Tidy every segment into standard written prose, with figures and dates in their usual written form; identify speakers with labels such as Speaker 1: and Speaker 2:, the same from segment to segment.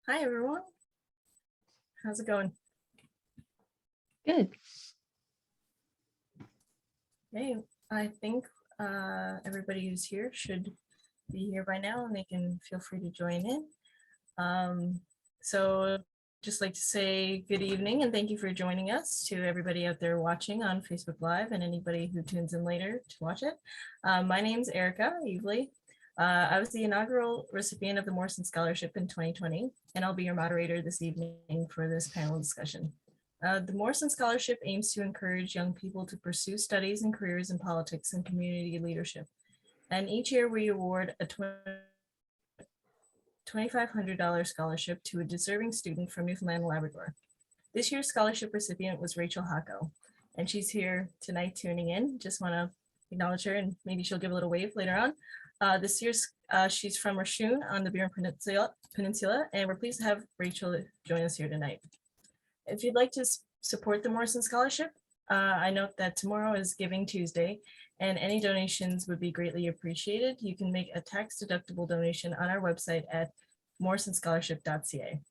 Speaker 1: Hi, everyone. How's it going?
Speaker 2: Good.
Speaker 1: Hey, I think everybody who's here should be here by now, and they can feel free to join in. So just like to say good evening and thank you for joining us, to everybody out there watching on Facebook Live and anybody who tunes in later to watch it. My name's Erica Evely. I was the inaugural recipient of the Morrison Scholarship in 2020, and I'll be your moderator this evening for this panel discussion. The Morrison Scholarship aims to encourage young people to pursue studies and careers in politics and community leadership. And each year we award a $2,500 scholarship to a deserving student from Newfoundland and Labrador. This year's scholarship recipient was Rachel Hacko, and she's here tonight tuning in. Just want to acknowledge her, and maybe she'll give a little wave later on. This year's she's from Rachun on the Burin Peninsula, and we're pleased to have Rachel join us here tonight. If you'd like to support the Morrison Scholarship, I note that tomorrow is Giving Tuesday, and any donations would be greatly appreciated. You can make a tax-deductible donation on our website at morrisonscholarship.ca.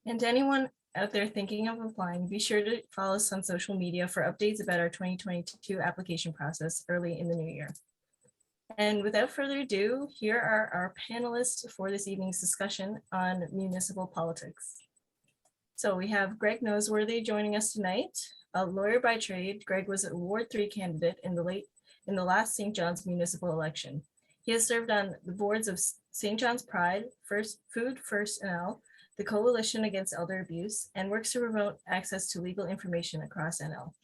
Speaker 1: And to anyone out there thinking of applying, be sure to follow us on social media for updates about our 2022 application process early in the new year. And without further ado, here are our panelists for this evening's discussion on municipal politics. So we have Greg Noseworthy joining us tonight. A lawyer by trade, Greg was a Ward 3 candidate in the last St. John's municipal election. He has served on the boards of St. John's Pride, Food First NL, the Coalition Against Elder Abuse, and works to promote access to legal information across NL.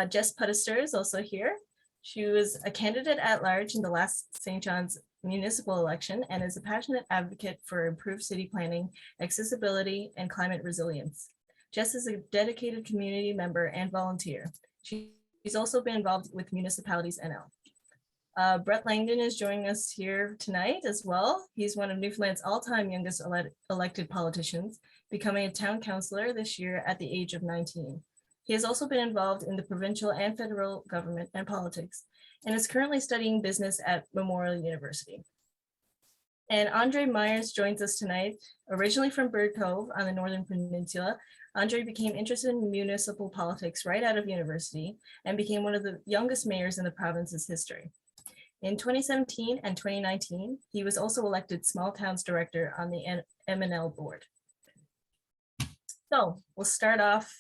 Speaker 1: Jess Puddister is also here. She was a candidate at large in the last St. John's municipal election and is a passionate advocate for improved city planning, accessibility, and climate resilience. Jess is a dedicated community member and volunteer. She's also been involved with Municipalities NL. Brett Langdon is joining us here tonight as well. He's one of Newfoundland's all-time youngest elected politicians, becoming a town councillor this year at the age of 19. He has also been involved in the provincial and federal government and politics, and is currently studying business at Memorial University. And Andre Myers joins us tonight. Originally from Bird Cove on the Northern Peninsula, Andre became interested in municipal politics right out of university and became one of the youngest mayors in the province's history. In 2017 and 2019, he was also elected Small Towns Director on the MNL board. So we'll start off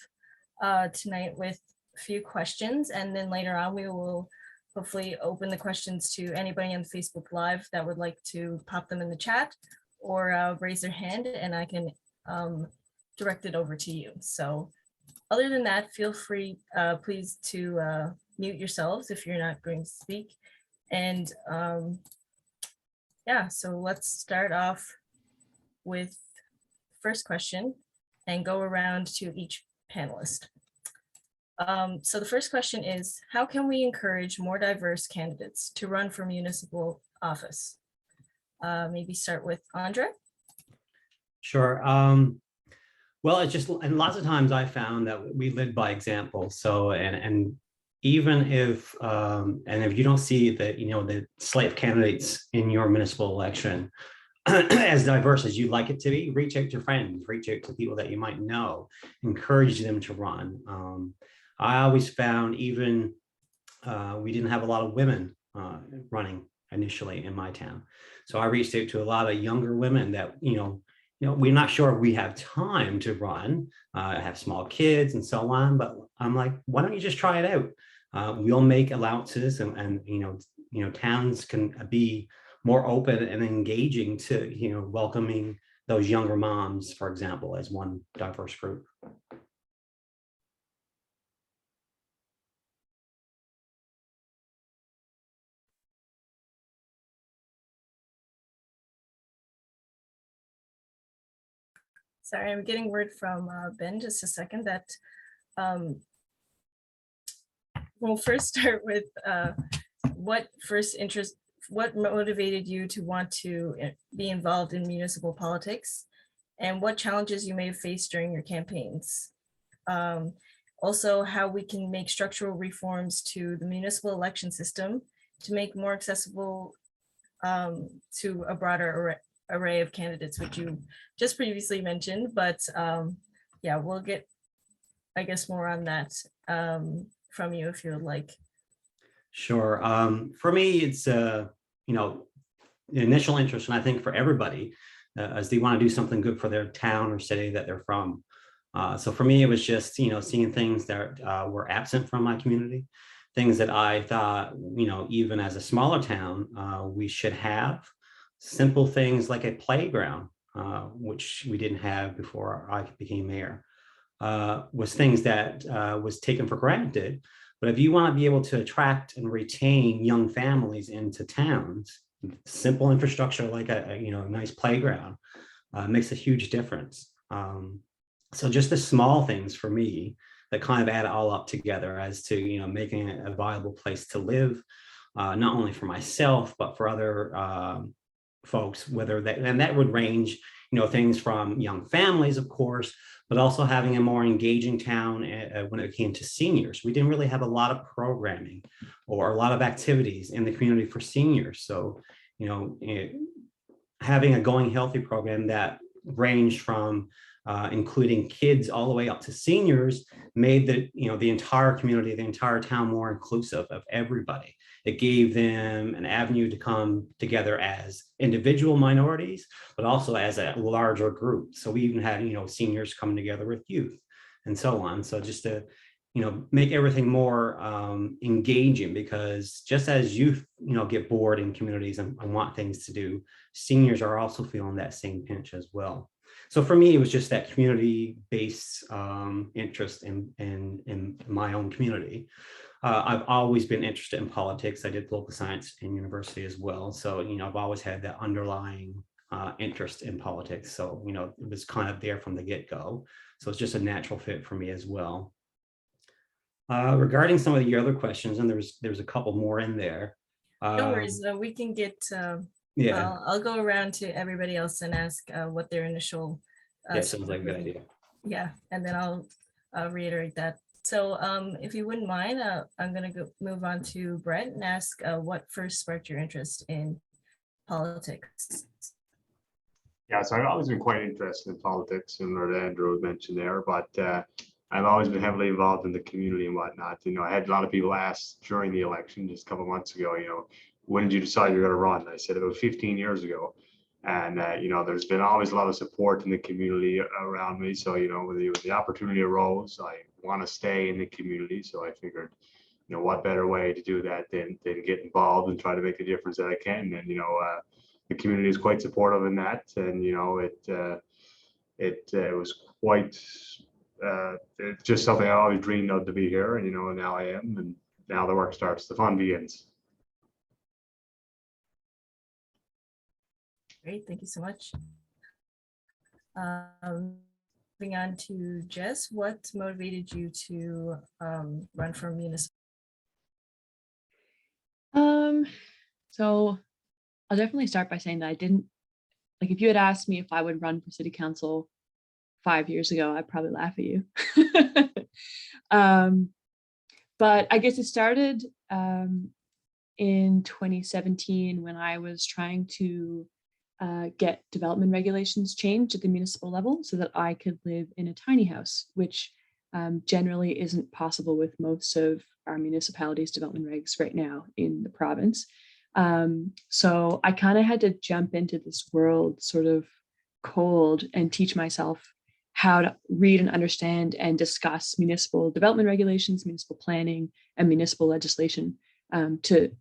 Speaker 1: tonight with a few questions, and then later on we will hopefully open the questions to anybody on Facebook Live that would like to pop them in the chat or raise their hand, and I can direct it over to you. So other than that, feel free, please, to mute yourselves if you're not going to speak. And yeah, so let's start off with first question and go around to each panelist. So the first question is, how can we encourage more diverse candidates to run for municipal office? Maybe start with Andre.
Speaker 3: Sure. Well, it's just, and lots of times I found that we led by example. So, and even if, and if you don't see that, the slate of candidates in your municipal election as diverse as you'd like it to be, reach out to friends, reach out to people that you might know, encourage them to run. I always found even we didn't have a lot of women running initially in my town. So I reached out to a lot of younger women that, we're not sure if we have time to run, have small kids and so on, but I'm like, why don't you just try it out? We'll make allowances and towns can be more open and engaging to, welcoming those younger moms, for example, as one diverse group.
Speaker 1: Sorry, I'm getting word from Ben, just a second, that we'll first start with what motivated you to want to be involved in municipal politics, and what challenges you may have faced during your campaigns. Also, how we can make structural reforms to the municipal election system to make more accessible to a broader array of candidates, which you just previously mentioned, but yeah, we'll get, I guess, more on that from you if you would like.
Speaker 3: Sure. For me, it's you know, the initial interest, and I think for everybody, is they want to do something good for their town or city that they're from. So for me, it was just, you know, seeing things that were absent from my community, things that I thought, you know, even as a smaller town, we should have. Simple things like a playground, which we didn't have before I became mayor, was things that was taken for granted. But if you want to be able to attract and retain young families into towns, simple infrastructure like a you know, nice playground makes a huge difference. So just the small things for me that kind of add it all up together as to, you know, making it a viable place to live, not only for myself, but for other folks, whether that, and that would range, you know, things from young families, of course, but also having a more engaging town when it came to seniors. We didn't really have a lot of programming or a lot of activities in the community for seniors. So, you know, having a Going Healthy program that ranged from including kids all the way up to seniors made the, you know, the entire community, the entire town more inclusive of everybody. It gave them an avenue to come together as individual minorities, but also as a larger group. So we even had, you know, seniors coming together with youth and so on. So just to, you know, make everything more engaging, because just as youth, you know, get bored in communities and want things to do, seniors are also feeling that same pinch as well. So for me, it was just that community-based interest in my own community. I've always been interested in politics. I did political science in university as well. So, you know, I've always had that underlying interest in politics. So, you know, it was kind of there from the get-go. So it's just a natural fit for me as well. Regarding some of the other questions, and there's a couple more in there.
Speaker 1: No worries, we can get,
Speaker 3: Yeah,
Speaker 1: I'll go around to everybody else and ask what their initial.
Speaker 3: yeah, sounds like a good idea.
Speaker 1: Yeah, and then I'll reiterate that. So if you wouldn't mind, I'm going to move on to Brett and ask what first sparked your interest in politics.
Speaker 4: Yeah, so I've always been quite interested in politics, similar to Andrew mentioned there, but I've always been heavily involved in the community and whatnot. You know, I had a lot of people ask during the election just a couple of months ago, you know, when did you decide you're going to run? I said about 15 years ago. And, you know, there's been always a lot of support in the community around me. So, you know, when the opportunity arose, I want to stay in the community. So I figured, you know, what better way to do that than get involved and try to make the difference that I can. And, you know, the community is quite supportive in that. And, you know, it was quite, it's just something I always dreamed of to be here. And, you know, and now I am. And now the work starts, the fun begins.
Speaker 1: Great, thank you so much. Moving on to Jess, what motivated you to run for municipal?
Speaker 2: So I'll definitely start by saying that I didn't, like, if you had asked me if I would run for city council 5 years ago, I'd probably laugh at you. But I guess it started in 2017 when I was trying to get development regulations changed at the municipal level so that I could live in a tiny house, which generally isn't possible with most of our municipalities' development regs right now in the province. So I kind of had to jump into this world sort of cold and teach myself how to read and understand and discuss municipal development regulations, municipal planning, and municipal legislation to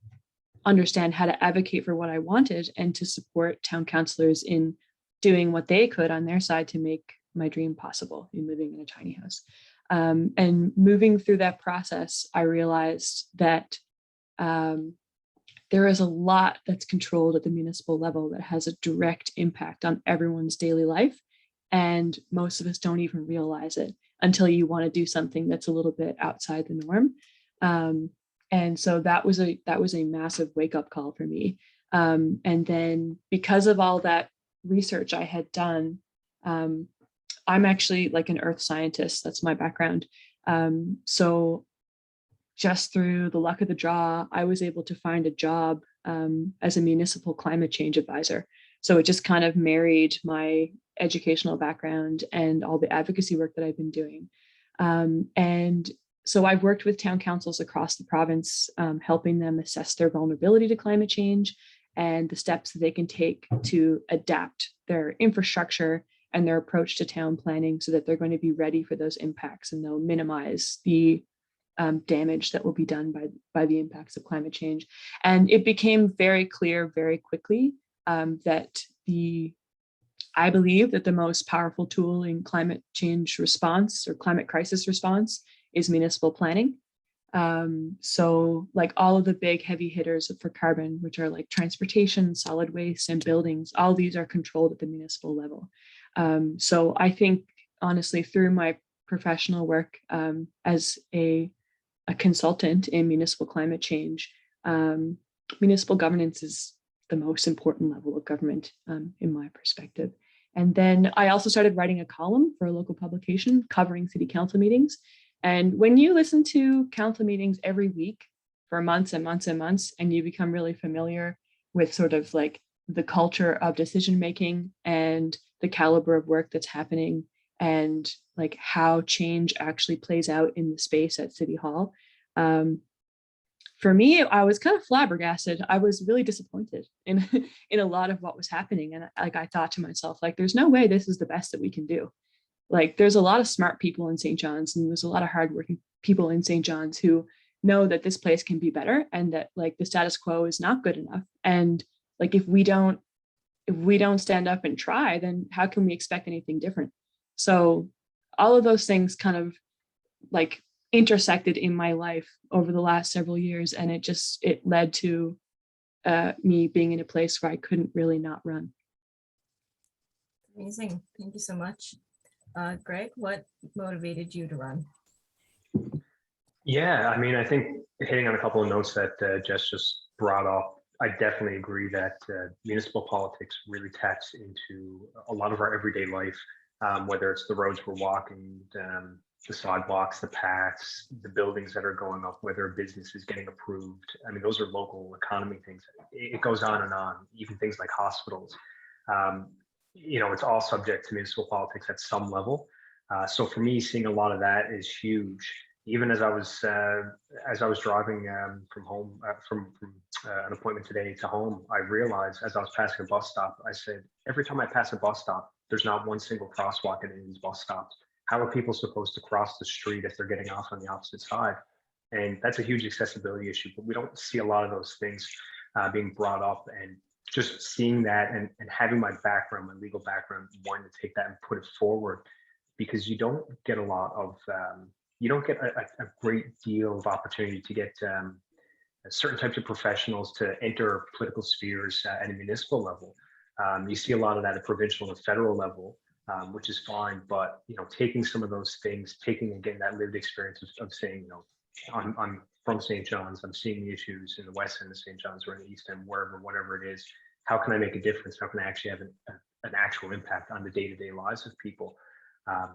Speaker 2: understand how to advocate for what I wanted and to support town councillors in doing what they could on their side to make my dream possible in living in a tiny house. And moving through that process, I realized that there is a lot that's controlled at the municipal level that has a direct impact on everyone's daily life. And most of us don't even realize it until you want to do something that's a little bit outside the norm. And so that was a massive wake-up call for me. And then because of all that research I had done, I'm actually like an earth scientist. That's my background. So just through the luck of the draw, I was able to find a job as a municipal climate change advisor, So it just kind of married my educational background and all the advocacy work that I've been doing. And so I've worked with town councils across the province, helping them assess their vulnerability to climate change and the steps that they can take to adapt their infrastructure and their approach to town planning so that they're going to be ready for those impacts and they'll minimize the damage that will be done by the impacts of climate change. And it became very clear very quickly that I believe that the most powerful tool in climate change response or climate crisis response is municipal planning. So like all of the big heavy hitters for carbon, which are like transportation, solid waste, and buildings, all these are controlled at the municipal level. So I think honestly, through my professional work as a consultant in municipal climate change, municipal governance is the most important level of government in my perspective. And then I also started writing a column for a local publication covering city council meetings. And when you listen to council meetings every week for months and months and months, and you become really familiar with sort of like the culture of decision making and the caliber of work that's happening and like how change actually plays out in the space at City Hall. For me, I was kind of flabbergasted. I was really disappointed in a lot of what was happening. And like I thought to myself, like, there's no way this is the best that we can do. Like there's a lot of smart people in St. John's and there's a lot of hardworking people in St. John's who know that this place can be better and that like the status quo is not good enough. And like if we don't stand up and try, then how can we expect anything different? So all of those things kind of like intersected in my life over the last several years, and it led to me being in a place where I couldn't really not run.
Speaker 1: Amazing. Thank you so much. Greg, what motivated you to run?
Speaker 5: Yeah, I mean, I think hitting on a couple of notes that Jess just brought up, I definitely agree that municipal politics really taps into a lot of our everyday life, whether it's the roads we're walking, the sidewalks, the paths, the buildings that are going up, whether a business is getting approved. I mean, those are local economy things. It goes on and on, even things like hospitals. It's all subject to municipal politics at some level. So for me, seeing a lot of that is huge. Even as I was driving from home, from an appointment today to home, I realized as I was passing a bus stop, I said, every time I pass a bus stop, there's not one single crosswalk at any of these bus stops. How are people supposed to cross the street if they're getting off on the opposite side? And that's a huge accessibility issue, but we don't see a lot of those things being brought up. And just seeing that and having my background, my legal background, wanting to take that and put it forward, because you don't get a lot of, you don't get a great deal of opportunity to get certain types of professionals to enter political spheres at a municipal level. You see a lot of that at provincial and federal level, which is fine, but taking some of those things, taking again that lived experience of saying, I'm from St. John's, I'm seeing the issues in the west end of St. John's or in the east end, whatever it is. How can I make a difference? How can I actually have an actual impact on the day-to-day lives of people?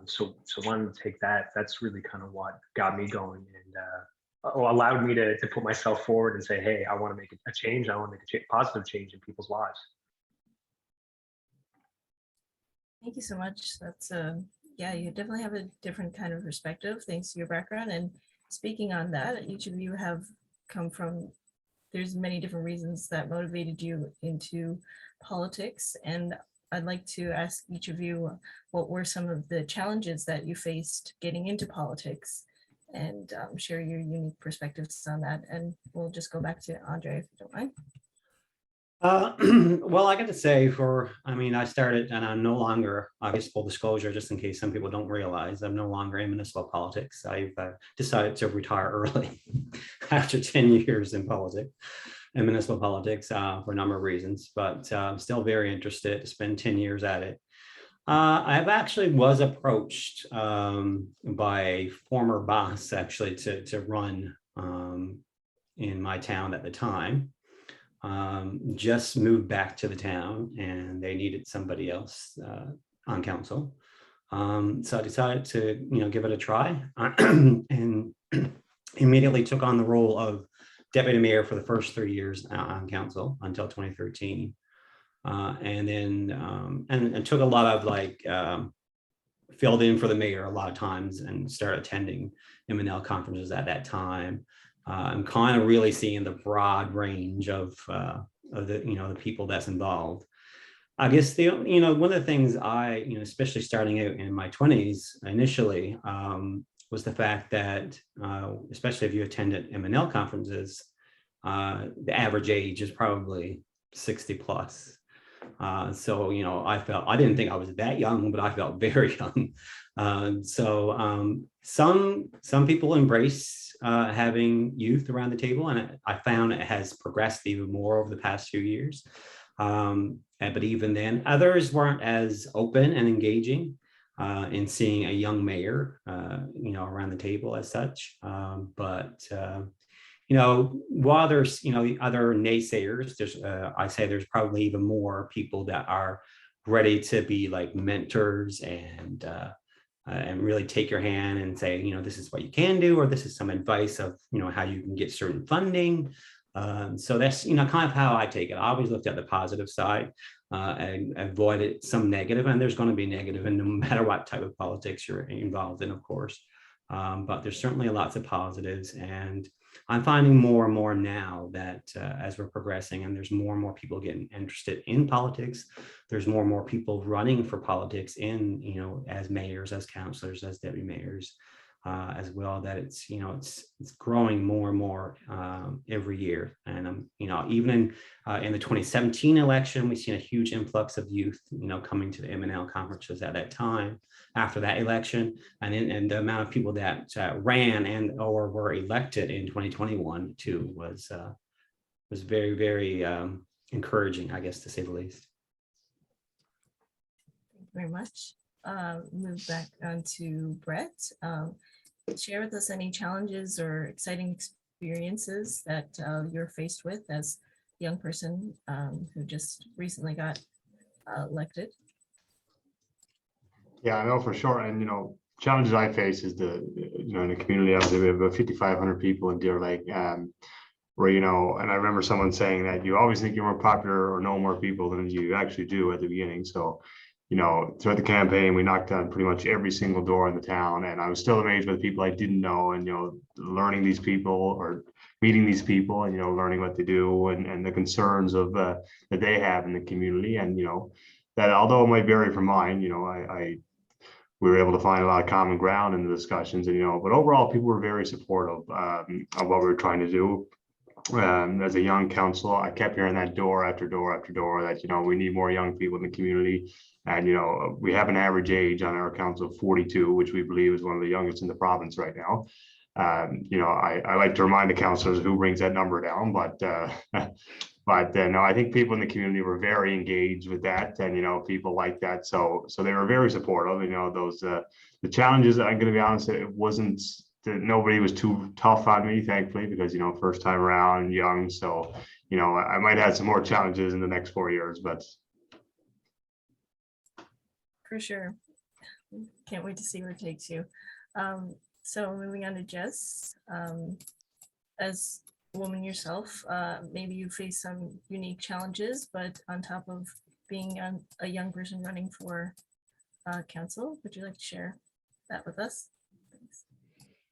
Speaker 5: So wanting to take that, that's really kind of what got me going and allowed me to put myself forward and say, hey, I want to make a change. I want to make a positive change in people's lives.
Speaker 1: Thank you so much. That's yeah, you definitely have a different kind of perspective thanks to your background. And speaking on that, each of you have come from, there's many different reasons that motivated you into politics. And I'd like to ask each of you, what were some of the challenges that you faced getting into politics, and share your unique perspectives on that. And we'll just go back to Andre, if you don't mind.
Speaker 3: Well, I got to say I started, and I'm no longer, I guess full disclosure, just in case some people don't realize, I'm no longer in municipal politics. I've decided to retire early after 10 years in municipal politics for a number of reasons, but I'm still very interested to spend 10 years at it. I've actually was approached by a former boss actually to run in my town at the time. Just moved back to the town and they needed somebody else on council. So I decided to, give it a try and immediately took on the role of deputy mayor for the first 3 years on council until 2013. and then and took a lot of like filled in for the mayor a lot of times and started attending M&L conferences at that time. I'm kind of really seeing the broad range of the the people that's involved. I guess one of the things I especially starting out in my 20s initially was the fact that especially if you attended M&L conferences, the average age is probably 60 plus. So I didn't think I was that young, but I felt very young. Some people embrace having youth around the table, and I found it has progressed even more over the past few years. But even then, others weren't as open and engaging in seeing a young mayor, around the table as such. While there's other naysayers, I say there's probably even more people that are ready to be like mentors and really take your hand and say, this is what you can do, or this is some advice of how you can get certain funding. So that's kind of how I take it. I always looked at the positive side and avoided some negative, and there's going to be negative, and no matter what type of politics you're involved in, of course. But there's certainly lots of positives, and I'm finding more and more now that as we're progressing and there's more and more people getting interested in politics, there's more and more people running for politics as mayors, as councillors, as deputy mayors, as well, that it's growing more and more every year. And even in the 2017 election, we've seen a huge influx of youth coming to the M&L conferences at that time after that election, and the amount of people that ran and or were elected in 2021 too was very, very encouraging, I guess, to say the least.
Speaker 1: Thank you very much. Move back on to Brett. Share with us any challenges or exciting experiences that you're faced with as a young person who just recently got elected.
Speaker 4: Yeah, I know for sure. And, challenges I face is in the community, obviously we have about 5,500 people in Deer Lake, where, and I remember someone saying that you always think you're more popular or know more people than you actually do at the beginning. So, throughout the campaign, we knocked on pretty much every single door in the town, and I was still amazed by the people I didn't know, and, learning these people or meeting these people and, learning what they do and the concerns of that they have in the community. And, that although it might vary from mine, we were able to find a lot of common ground in the discussions, and, but overall people were very supportive of what we were trying to do. As a young council, I kept hearing that door after door after door that, we need more young people in the community. And, we have an average age on our council of 42, which we believe is one of the youngest in the province right now. I like to remind the councillors who brings that number down, but no, I think people in the community were very engaged with that, and people like that, so they were very supportive. Those the challenges, I'm going to be honest, it wasn't that nobody was too tough on me, thankfully, because first time around, young, so I might have some more challenges in the next 4 years, but
Speaker 1: For sure. Can't wait to see where it takes you. So moving on to Jess, as a woman yourself, maybe you face some unique challenges, but on top of being a young person running for council, would you like to share that with us? Thanks.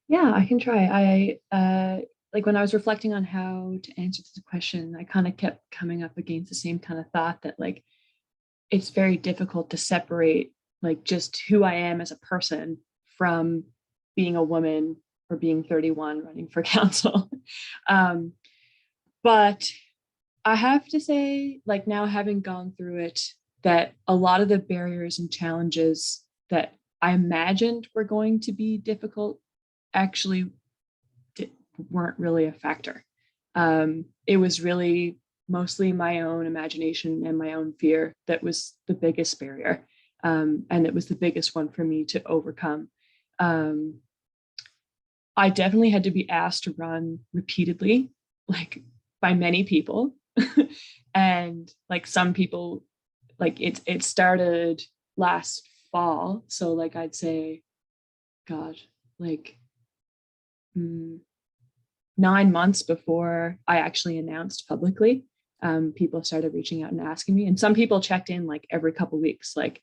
Speaker 2: Yeah, I can try. Like when I was reflecting on how to answer this question, I kind of kept coming up against the same kind of thought that like it's very difficult to separate like just who I am as a person from being a woman or being 31 running for council. But I have to say, like now having gone through it, that a lot of the barriers and challenges that I imagined were going to be difficult actually weren't really a factor. It was really mostly my own imagination and my own fear that was the biggest barrier. And it was the biggest one for me to overcome. I definitely had to be asked to run repeatedly, like by many people. And like some people, like it started last fall. So like I'd say, God, like 9 months before I actually announced publicly people started reaching out and asking me. And some people checked in like every couple weeks, like,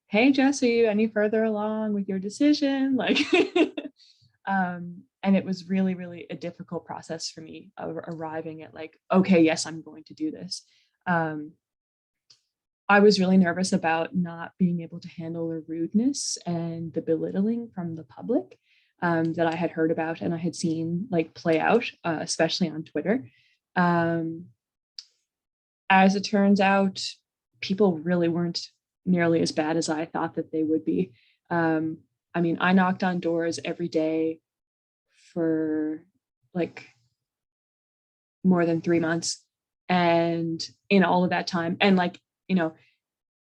Speaker 2: hey, Jess, are you any further along with your decision? Like, and it was really, really a difficult process for me of arriving at like, okay, yes, I'm going to do this. I was really nervous about not being able to handle the rudeness and the belittling from the public that I had heard about and I had seen like play out, especially on Twitter. As it turns out, people really weren't nearly as bad as I thought that they would be. I mean, I knocked on doors every day for like more than 3 months. And in all of that time, and like, you know,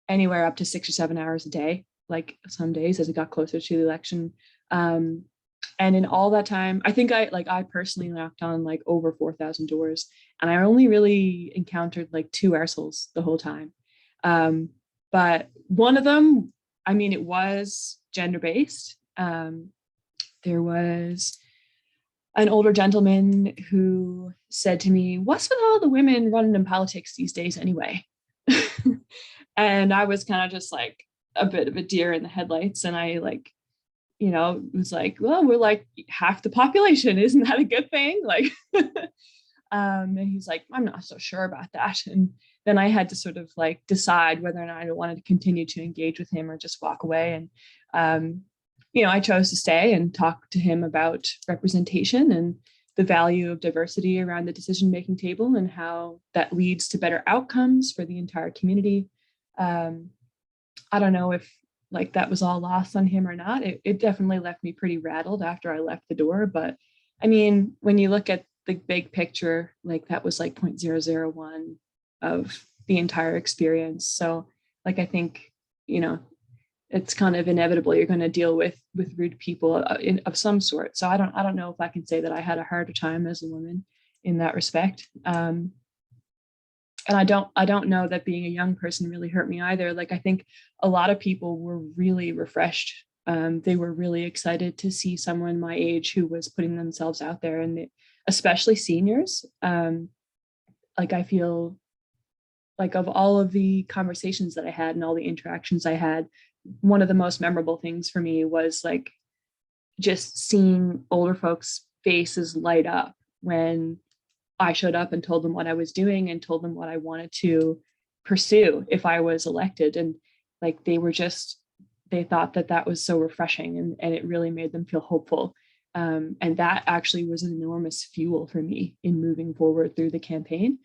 Speaker 2: anywhere up to 6 or 7 hours a day, like some days as it got closer to the election. And in all that time, I think I personally knocked on like over 4,000 doors, and I only really encountered like 2 arseholes the whole time. But one of them, I mean, it was gender-based. There was an older gentleman who said to me, "What's with all the women running in politics these days anyway?" And I was kind of just like a bit of a deer in the headlights. And I like, you know, was like, well, we're like half the population. Isn't that a good thing? Like, and he's like, I'm not so sure about that. And then I had to sort of like decide whether or not I wanted to continue to engage with him or just walk away. And, you know, I chose to stay and talk to him about representation and the value of diversity around the decision-making table and how that leads to better outcomes for the entire community. I don't know if like that was all lost on him or not. It definitely left me pretty rattled after I left the door. But I mean, when you look at the big picture, like that was like 0.001 of the entire experience. So like, I think, you know, it's kind of inevitable you're going to deal with rude people of some sort. So I don't know if I can say that I had a harder time as a woman in that respect. And I don't know that being a young person really hurt me either. Like, I think a lot of people were really refreshed. They were really excited to see someone my age who was putting themselves out there, and especially seniors. Like, I feel like of all of the conversations that I had and all the interactions I had, one of the most memorable things for me was like just seeing older folks' faces light up when I showed up and told them what I was doing and told them what I wanted to pursue if I was elected. And like, they thought that that was so refreshing, and it really made them feel hopeful. And that actually was an enormous fuel for me in moving forward through the campaign.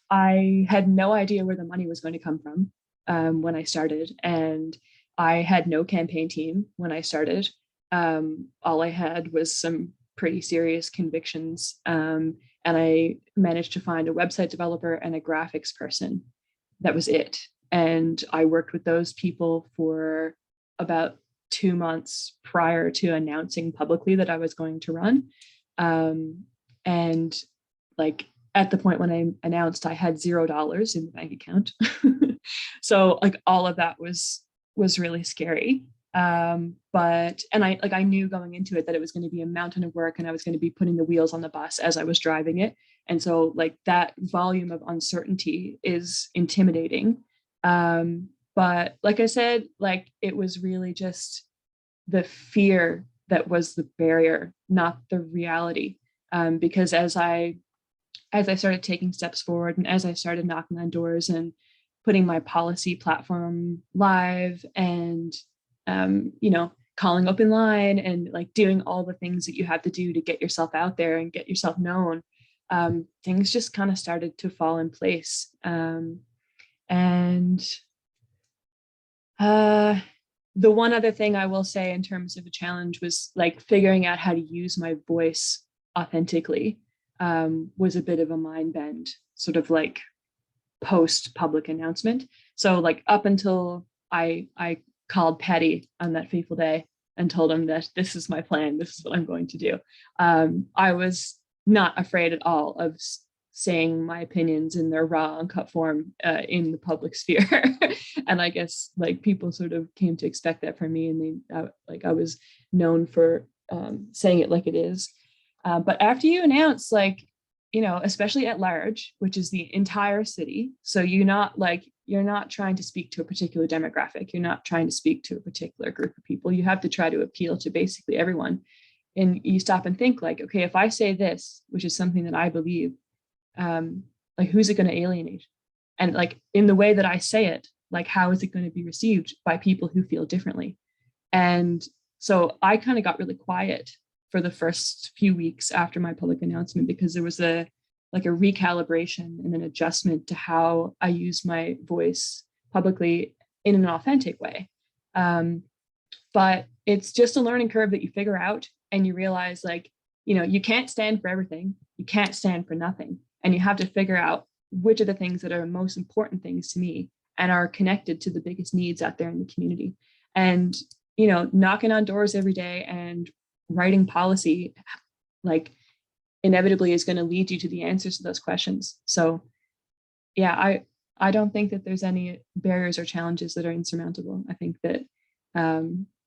Speaker 2: I had no idea where the money was going to come from when I started, and I had no campaign team when I started. All I had was some pretty serious convictions. And I managed to find a website developer and a graphics person. That was it. And I worked with those people for about 2 months prior to announcing publicly that I was going to run. And like at the point when I announced, I had $0 in the bank account. So like all of that was really scary. But I knew going into it that it was going to be a mountain of work, and I was going to be putting the wheels on the bus as I was driving it. And so like that volume of uncertainty is intimidating. But like I said, like it was really just the fear that was the barrier, not the reality. Because as I started taking steps forward and as I started knocking on doors and putting my policy platform live and you know, calling open line and like doing all the things that you have to do to get yourself out there and get yourself known, things just kind of started to fall in place. And the one other thing I will say in terms of a challenge was like figuring out how to use my voice authentically was a bit of a mind bend, sort of like post public announcement. So like up until I called Patty on that fateful day and told him that this is my plan, this is what I'm going to do. I was not afraid at all of saying my opinions in their raw, uncut form in the public sphere. And I guess like people sort of came to expect that from me, and I was known for saying it like it is. But after you announce, like especially at large, which is the entire city. So you're not trying to speak to a particular demographic. You're not trying to speak to a particular group of people. You have to try to appeal to basically everyone. And you stop and think like, okay, if I say this, which is something that I believe, like who's it going to alienate? And like in the way that I say it, like how is it going to be received by people who feel differently? And so I kind of got really quiet for the first few weeks after my public announcement, because there was a recalibration and an adjustment to how I use my voice publicly in an authentic way. But it's just a learning curve that you figure out, and you realize like, you can't stand for everything. You can't stand for nothing. And you have to figure out which are the things that are most important things to me and are connected to the biggest needs out there in the community. And, knocking on doors every day and writing policy, like inevitably is going to lead you to the answers to those questions. So yeah, I don't think that there's any barriers or challenges that are insurmountable. I think that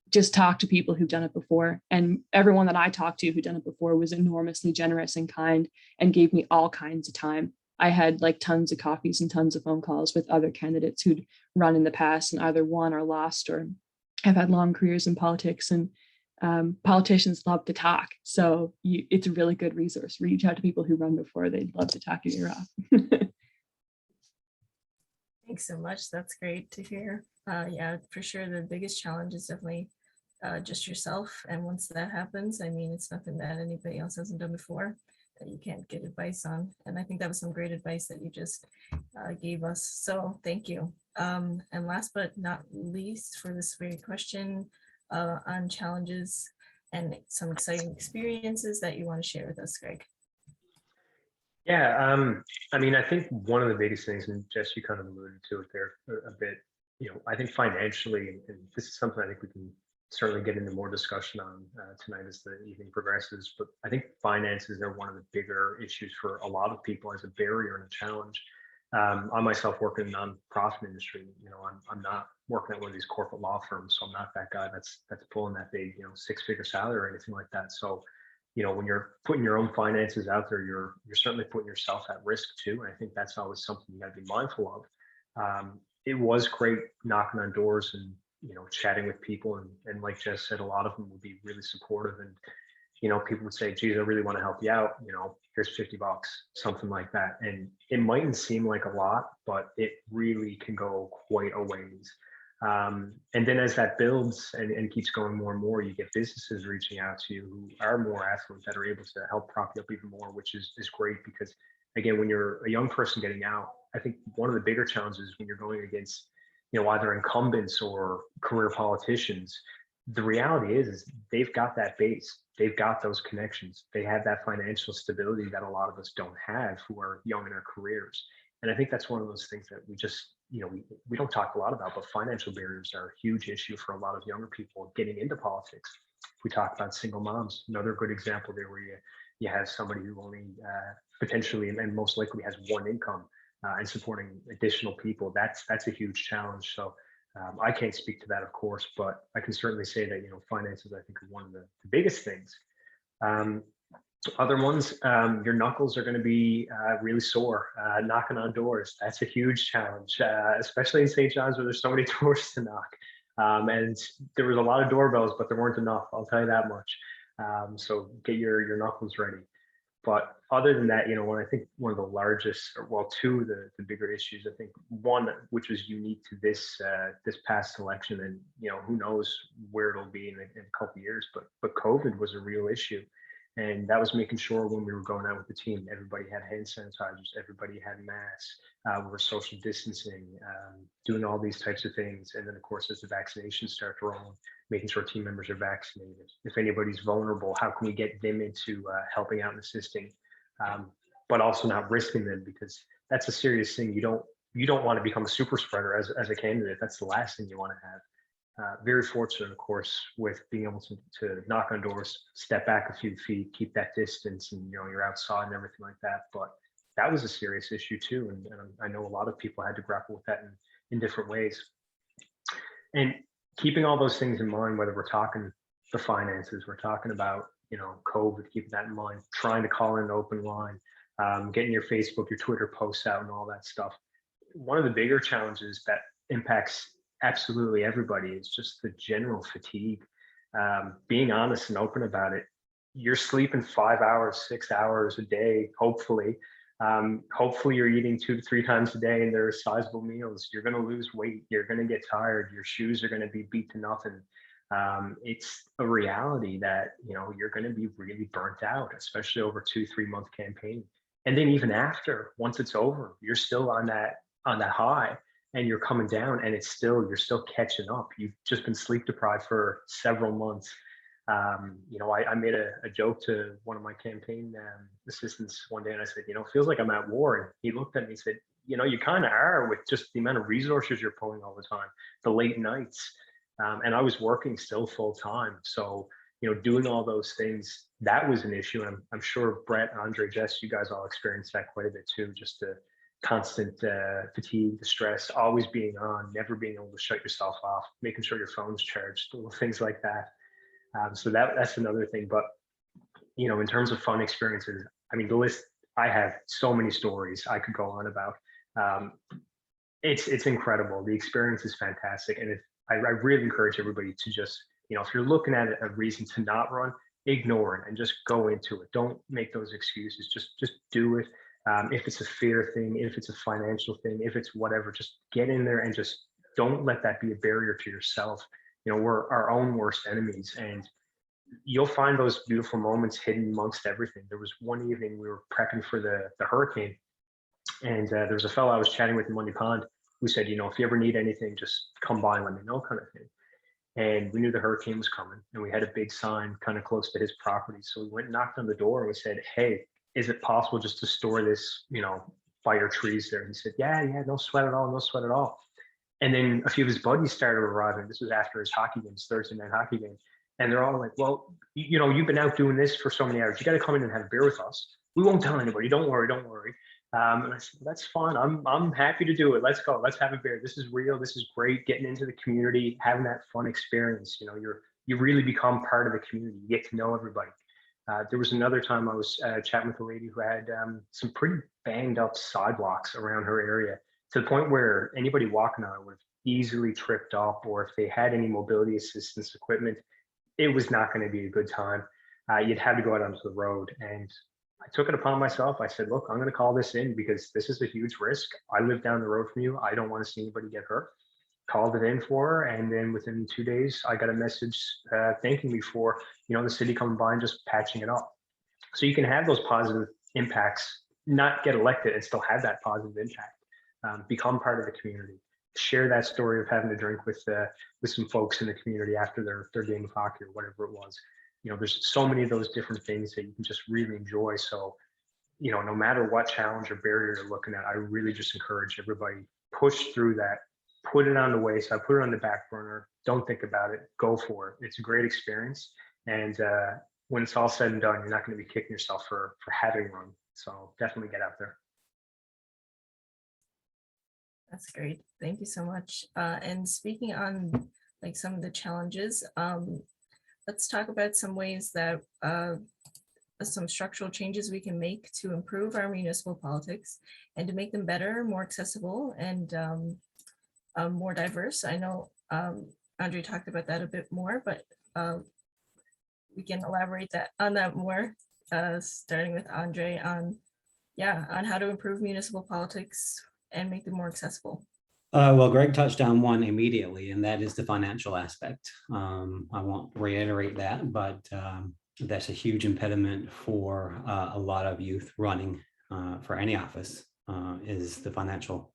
Speaker 2: just talk to people who've done it before. And everyone that I talked to who'd done it before was enormously generous and kind and gave me all kinds of time. I had like tons of coffees and tons of phone calls with other candidates who'd run in the past and either won or lost or have had long careers in politics. And politicians love to talk. So it's a really good resource. Reach out to people who run before. They'd love to talk your ear off.
Speaker 1: Thanks so much. That's great to hear. Yeah, for sure. The biggest challenge is definitely just yourself. And once that happens, I mean, it's nothing that anybody else hasn't done before that you can't get advice on. And I think that was some great advice that you just gave us. So thank you. And last but not least for this very question on challenges and some exciting experiences that you want to share with us, Greg.
Speaker 5: Yeah, I mean, I think one of the biggest things, and Jess, you kind of alluded to it there a bit, I think financially, and this is something I think we can certainly get into more discussion on tonight as the evening progresses, but I think finances are one of the bigger issues for a lot of people as a barrier and a challenge. I myself work in the nonprofit industry. I'm not working at one of these corporate law firms, so I'm not that guy that's pulling that big, 6-figure salary or anything like that. So, when you're putting your own finances out there, you're certainly putting yourself at risk too. And I think that's always something you got to be mindful of. It was great knocking on doors and chatting with people, and like Jess said, a lot of them would be really supportive, and people would say, geez, I really want to help you out, here's $50, something like that. And it mightn't seem like a lot, but it really can go quite a ways. And then as that builds and keeps going more and more, you get businesses reaching out to you who are more affluent that are able to help prop you up even more, which is great, because again, when you're a young person getting out, I think one of the bigger challenges when you're going against either incumbents or career politicians, the reality is they've got that base, they've got those connections, they have that financial stability that a lot of us don't have who are young in our careers. And I think that's one of those things that we just, we don't talk a lot about, but financial barriers are a huge issue for a lot of younger people getting into politics. If we talk about single moms, another good example there where you have somebody who only potentially and most likely has one income and supporting additional people, that's a huge challenge. So I can't speak to that, of course, but I can certainly say that, finances, I think, are one of the biggest things. Other ones, your knuckles are going to be really sore, knocking on doors. That's a huge challenge, especially in St. John's where there's so many doors to knock. And there was a lot of doorbells, but there weren't enough, I'll tell you that much. So get your knuckles ready. But other than that, when I think one of the largest, two of the bigger issues, I think one which was unique to this past election, and who knows where it'll be in a couple of years, but COVID was a real issue. And that was making sure when we were going out with the team, everybody had hand sanitizers, everybody had masks, we were social distancing, doing all these types of things. And then, of course, as the vaccinations start to roll, making sure team members are vaccinated. If anybody's vulnerable, how can we get them into helping out and assisting, but also not risking them, because that's a serious thing. You don't want to become a super spreader as a candidate. That's the last thing you want to have. Very fortunate, of course, with being able to knock on doors, step back a few feet, keep that distance, and you're outside and everything like that. But that was a serious issue too, and I know a lot of people had to grapple with that in different ways. And keeping all those things in mind, whether we're talking the finances, we're talking about COVID, keeping that in mind, trying to call in an open line, getting your Facebook, your Twitter posts out and all that stuff. One of the bigger challenges that impacts absolutely everybody is just the general fatigue. Being honest and open about it, you're sleeping 5 hours, 6 hours a day, hopefully. Hopefully you're eating 2 to 3 times a day and there are sizable meals. You're going to lose weight. You're going to get tired. Your shoes are going to be beat to nothing. It's a reality that, you know, you're going to be really burnt out, especially over 2-3 month campaign. And then even after, once it's over, you're still on that high and you're coming down and you're still catching up. You've just been sleep deprived for several months. You know, I made a joke to one of my campaign assistants one day and I said, you know, it feels like I'm at war. And he looked at me and said, you know, you kind of are, with just the amount of resources you're pulling all the time, the late nights. And I was working still full time. So, you know, doing all those things, that was an issue. And I'm sure Brett, Andre, Jess, you guys all experienced that quite a bit too, just the constant fatigue, the stress, always being on, never being able to shut yourself off, making sure your phone's charged, little things like that. So that's another thing. But, you know, in terms of fun experiences, I mean, the list, I have so many stories I could go on about. It's incredible. The experience is fantastic. And I really encourage everybody to just, you know, if you're looking at a reason to not run, ignore it and just go into it. Don't make those excuses. Just do it. If it's a fear thing, if it's a financial thing, if it's whatever, just get in there and just don't let that be a barrier to yourself. You know, we're our own worst enemies, and you'll find those beautiful moments hidden amongst everything. There was one evening we were prepping for the hurricane, and there was a fellow I was chatting with in Money Pond who said, you know, if you ever need anything, just come by and let me know, kind of thing. And we knew the hurricane was coming, and we had a big sign kind of close to his property. So we went and knocked on the door and we said, hey, is it possible just to store this, you know, by your trees there? And he said, yeah, no sweat at all, no sweat at all. And then a few of his buddies started arriving. This was after his hockey game, his Thursday night hockey game. And they're all like, well, you know, you've been out doing this for so many hours. You got to come in and have a beer with us. We won't tell anybody. Don't worry. And I said, that's fine. I'm happy to do it. Let's go. Let's have a beer. This is real. This is great. Getting into the community, having that fun experience. You know, you really become part of the community. You get to know everybody. There was another time I was chatting with a lady who had some pretty banged up sidewalks around her area, to the point where anybody walking on it would have easily tripped up, or if they had any mobility assistance equipment, it was not going to be a good time. You'd have to go out onto the road. And I took it upon myself. I said, look, I'm going to call this in because this is a huge risk. I live down the road from you. I don't want to see anybody get hurt. Called it in for her. And then within 2 days, I got a message thanking me for, you know, the city coming by and just patching it up. So you can have those positive impacts, not get elected and still have that positive impact. Become part of the community. Share that story of having a drink with some folks in the community after their game of hockey or whatever it was. You know, there's so many of those different things that you can just really enjoy. So, you know, no matter what challenge or barrier you're looking at, I really just encourage everybody, push through that, put it on the wayside, put it on the back burner. Don't think about it. Go for it. It's a great experience. And when it's all said and done, you're not going to be kicking yourself for having run. So definitely get out there.
Speaker 1: That's great. Thank you so much. And speaking on like some of the challenges, let's talk about some ways that some structural changes we can make to improve our municipal politics and to make them better, more accessible, and more diverse. I know Andre talked about that a bit more, but we can elaborate on that more, starting with Andre on how to improve municipal politics and make them more accessible.
Speaker 3: Well, Greg touched on one immediately, and that is the financial aspect. I won't reiterate that, but that's a huge impediment for a lot of youth running for any office, is the financial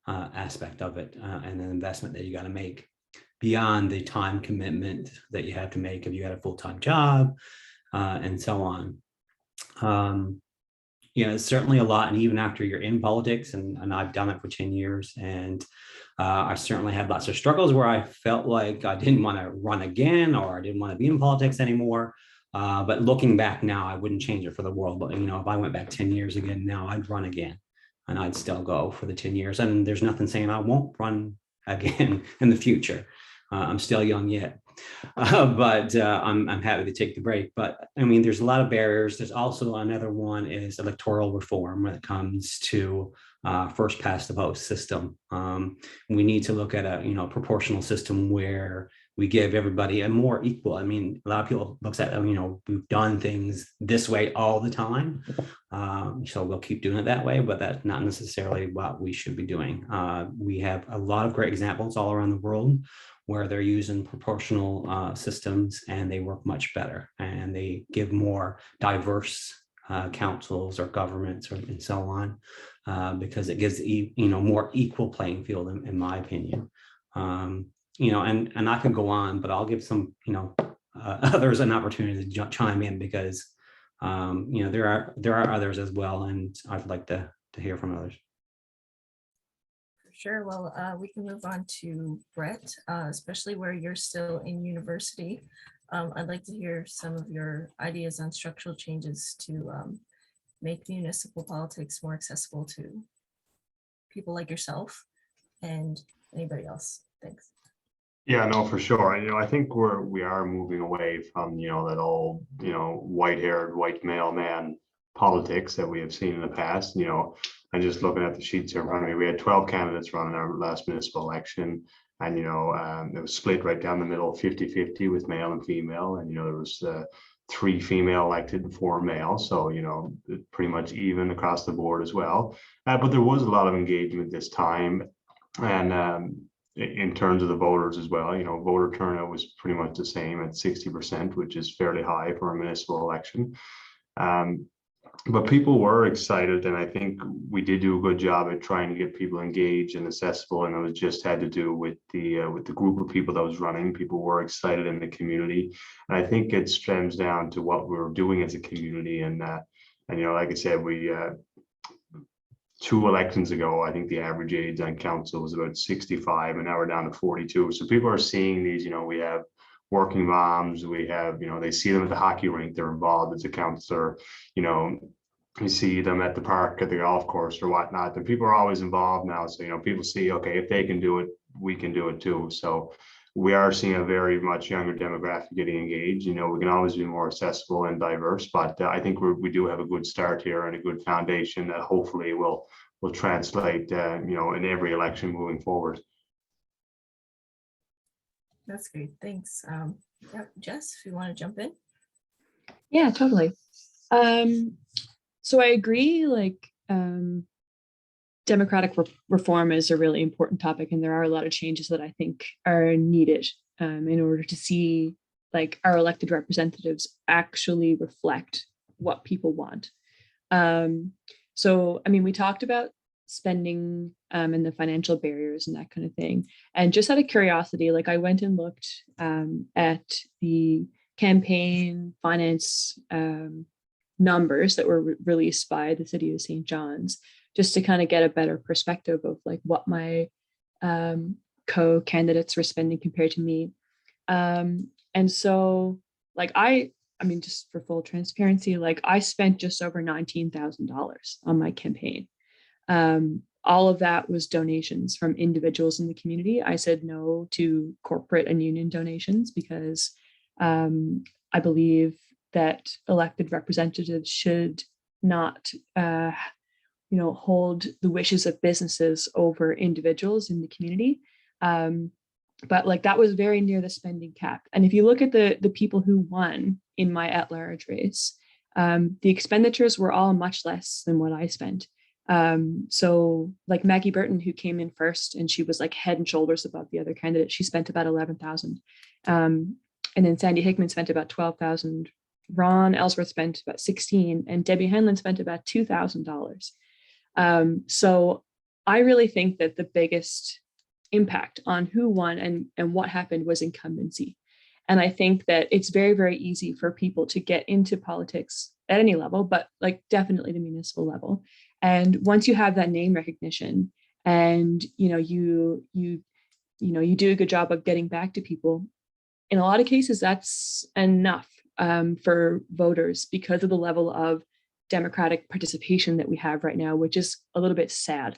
Speaker 3: aspect of it, and the investment that you got to make beyond the time commitment that you have to make if you had a full-time job, and so on. You know, it's certainly a lot. And even after you're in politics, and I've done it for 10 years, and I certainly had lots of struggles where I felt like I didn't want to run again, or I didn't want to be in politics anymore. But looking back now, I wouldn't change it for the world. But, you know, if I went back 10 years again now, I'd run again, and I'd still go for the 10 years. And there's nothing saying I won't run again in the future. I'm still young yet. But I'm happy to take the break. But I mean, there's a lot of barriers. There's also another one is electoral reform when it comes to first past the post system. We need to look at a proportional system where we give everybody a more equal. I mean, a lot of people looks at we've done things this way all the time, so we'll keep doing it that way. But that's not necessarily what we should be doing. We have a lot of great examples all around the world where they're using proportional systems and they work much better and they give more diverse councils or governments and so on, because it gives more equal playing field in my opinion. And I can go on, but I'll give some others an opportunity to chime in because there are others as well, and I'd like to hear from others.
Speaker 1: Sure. Well, we can move on to Brett, especially where you're still in university. I'd like to hear some of your ideas on structural changes to make municipal politics more accessible to people like yourself and anybody else. Thanks.
Speaker 4: Yeah, no, for sure. I think we are moving away from, that old, white-haired, white male man politics that we have seen in the past. I'm just looking at the sheets here in front of me. We had 12 candidates running our last municipal election. And, it was split right down the middle, 50-50 with male and female. And, there was 3 female elected and 4 male. So, pretty much even across the board as well. But there was a lot of engagement this time. And in terms of the voters as well, voter turnout was pretty much the same at 60%, which is fairly high for a municipal election. But people were excited, and I think we did do a good job at trying to get people engaged and accessible. And it just had to do with the group of people that was running. People were excited in the community, and I think it stems down to what we're doing as a community. And like I said, we 2 elections ago, I think the average age on council was about 65, and now we're down to 42. So people are seeing these. We have working moms, we have, they see them at the hockey rink, they're involved as a counselor, you see them at the park, at the golf course or whatnot, and people are always involved now. So, people see, okay, if they can do it, we can do it too. So we are seeing a very much younger demographic getting engaged. We can always be more accessible and diverse, but I think we do have a good start here and a good foundation that hopefully will translate, in every election moving forward.
Speaker 1: That's great. Thanks. Yeah, Jess, if you want to jump in.
Speaker 2: Yeah, totally. So I agree, democratic reform is a really important topic, and there are a lot of changes that I think are needed in order to see our elected representatives actually reflect what people want. So, I mean, we talked about spending and the financial barriers and that kind of thing. And just out of curiosity, I went and looked at the campaign finance numbers that were released by the city of St. John's, just to kind of get a better perspective of what my co-candidates were spending compared to me. And so I mean, just for full transparency, I spent just over $19,000 on my campaign. All of that was donations from individuals in the community. I said no to corporate and union donations because I believe that elected representatives should not, hold the wishes of businesses over individuals in the community. But that was very near the spending cap. And if you look at the people who won in my at-large race, the expenditures were all much less than what I spent. So Maggie Burton, who came in first, and she was head and shoulders above the other candidate, she spent about $11,000. And then Sandy Hickman spent about $12,000. Ron Ellsworth spent about $16,000, and Debbie Hanlon spent about $2,000. So I really think that the biggest impact on who won and what happened was incumbency. And I think that it's very, very easy for people to get into politics at any level, but definitely the municipal level. And once you have that name recognition and, you do a good job of getting back to people, in a lot of cases, that's enough for voters because of the level of democratic participation that we have right now, which is a little bit sad.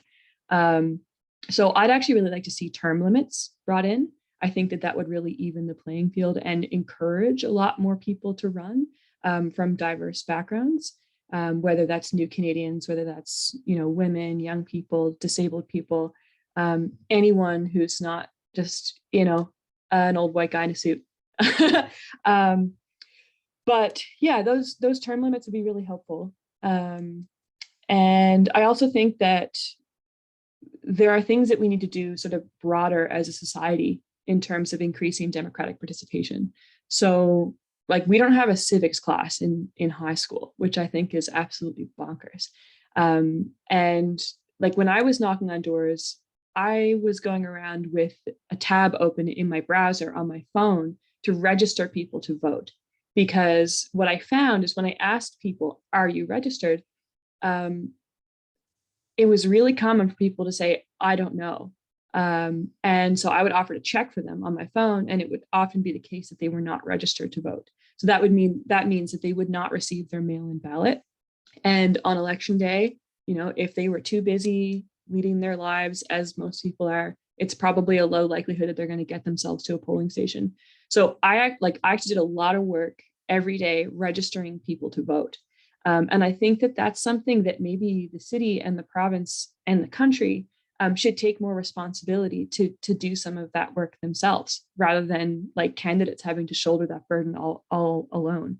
Speaker 2: So I'd actually really like to see term limits brought in. I think that that would really even the playing field and encourage a lot more people to run from diverse backgrounds, whether that's new Canadians, whether that's, you know, women, young people, disabled people, anyone who's not just, you know, an old white guy in a suit. But yeah, those term limits would be really helpful. And I also think that there are things that we need to do sort of broader as a society in terms of increasing democratic participation. So like we don't have a civics class in high school, which I think is absolutely bonkers. And like when I was knocking on doors, I was going around with a tab open in my browser on my phone to register people to vote. Because what I found is when I asked people, are you registered? It was really common for people to say, I don't know. And so I would offer to check for them on my phone, and it would often be the case that they were not registered to vote. So that means that they would not receive their mail-in ballot. And on election day, you know, if they were too busy leading their lives, as most people are, it's probably a low likelihood that they're going to get themselves to a polling station. So I actually did a lot of work every day registering people to vote. And I think that that's something that maybe the city and the province and the country should take more responsibility to do some of that work themselves, rather than like candidates having to shoulder that burden all alone.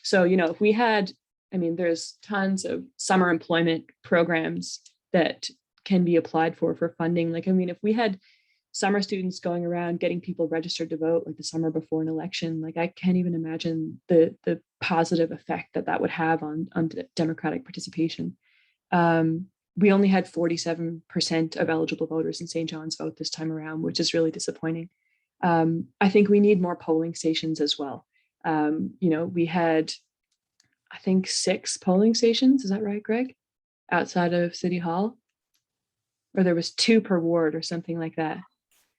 Speaker 2: So, you know, if we had, I mean, there's tons of summer employment programs that can be applied for funding. Like, I mean, if we had summer students going around getting people registered to vote like the summer before an election, like I can't even imagine the positive effect that would have on democratic participation. We only had 47% of eligible voters in St. John's vote this time around, which is really disappointing. I think we need more polling stations as well. You know, we had, I think, 6 polling stations. Is that right, Greg? Outside of City Hall? Or there was 2 per ward or something like that.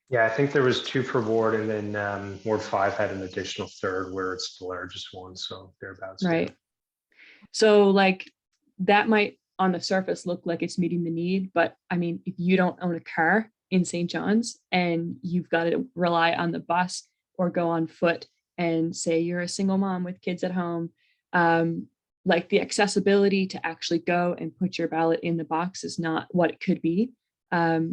Speaker 5: Yeah, I think there was 2 per ward, and then Ward 5 had an additional third where it's the largest one, so thereabouts.
Speaker 2: Right. So like that might on the surface look like it's meeting the need, but I mean, if you don't own a car in St. John's and you've got to rely on the bus or go on foot, and say you're a single mom with kids at home, like the accessibility to actually go and put your ballot in the box is not what it could be.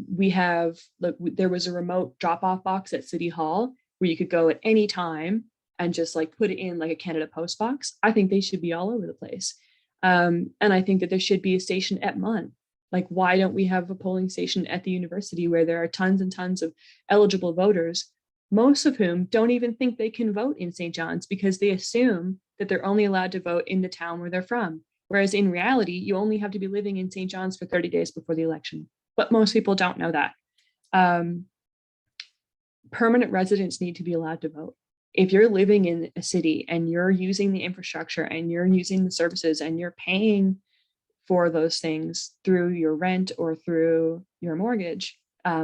Speaker 2: We have, there was a remote drop-off box at City Hall where you could go at any time and just like put it in like a Canada Post box. I think they should be all over the place. And I think that there should be a station at MUN. Like, why don't we have a polling station at the university where there are tons and tons of eligible voters, most of whom don't even think they can vote in St. John's because they assume that they're only allowed to vote in the town where they're from. Whereas in reality, you only have to be living in St. John's for 30 days before the election. But most people don't know that. Permanent residents need to be allowed to vote. If you're living in a city and you're using the infrastructure and you're using the services and you're paying for those things through your rent or through your mortgage,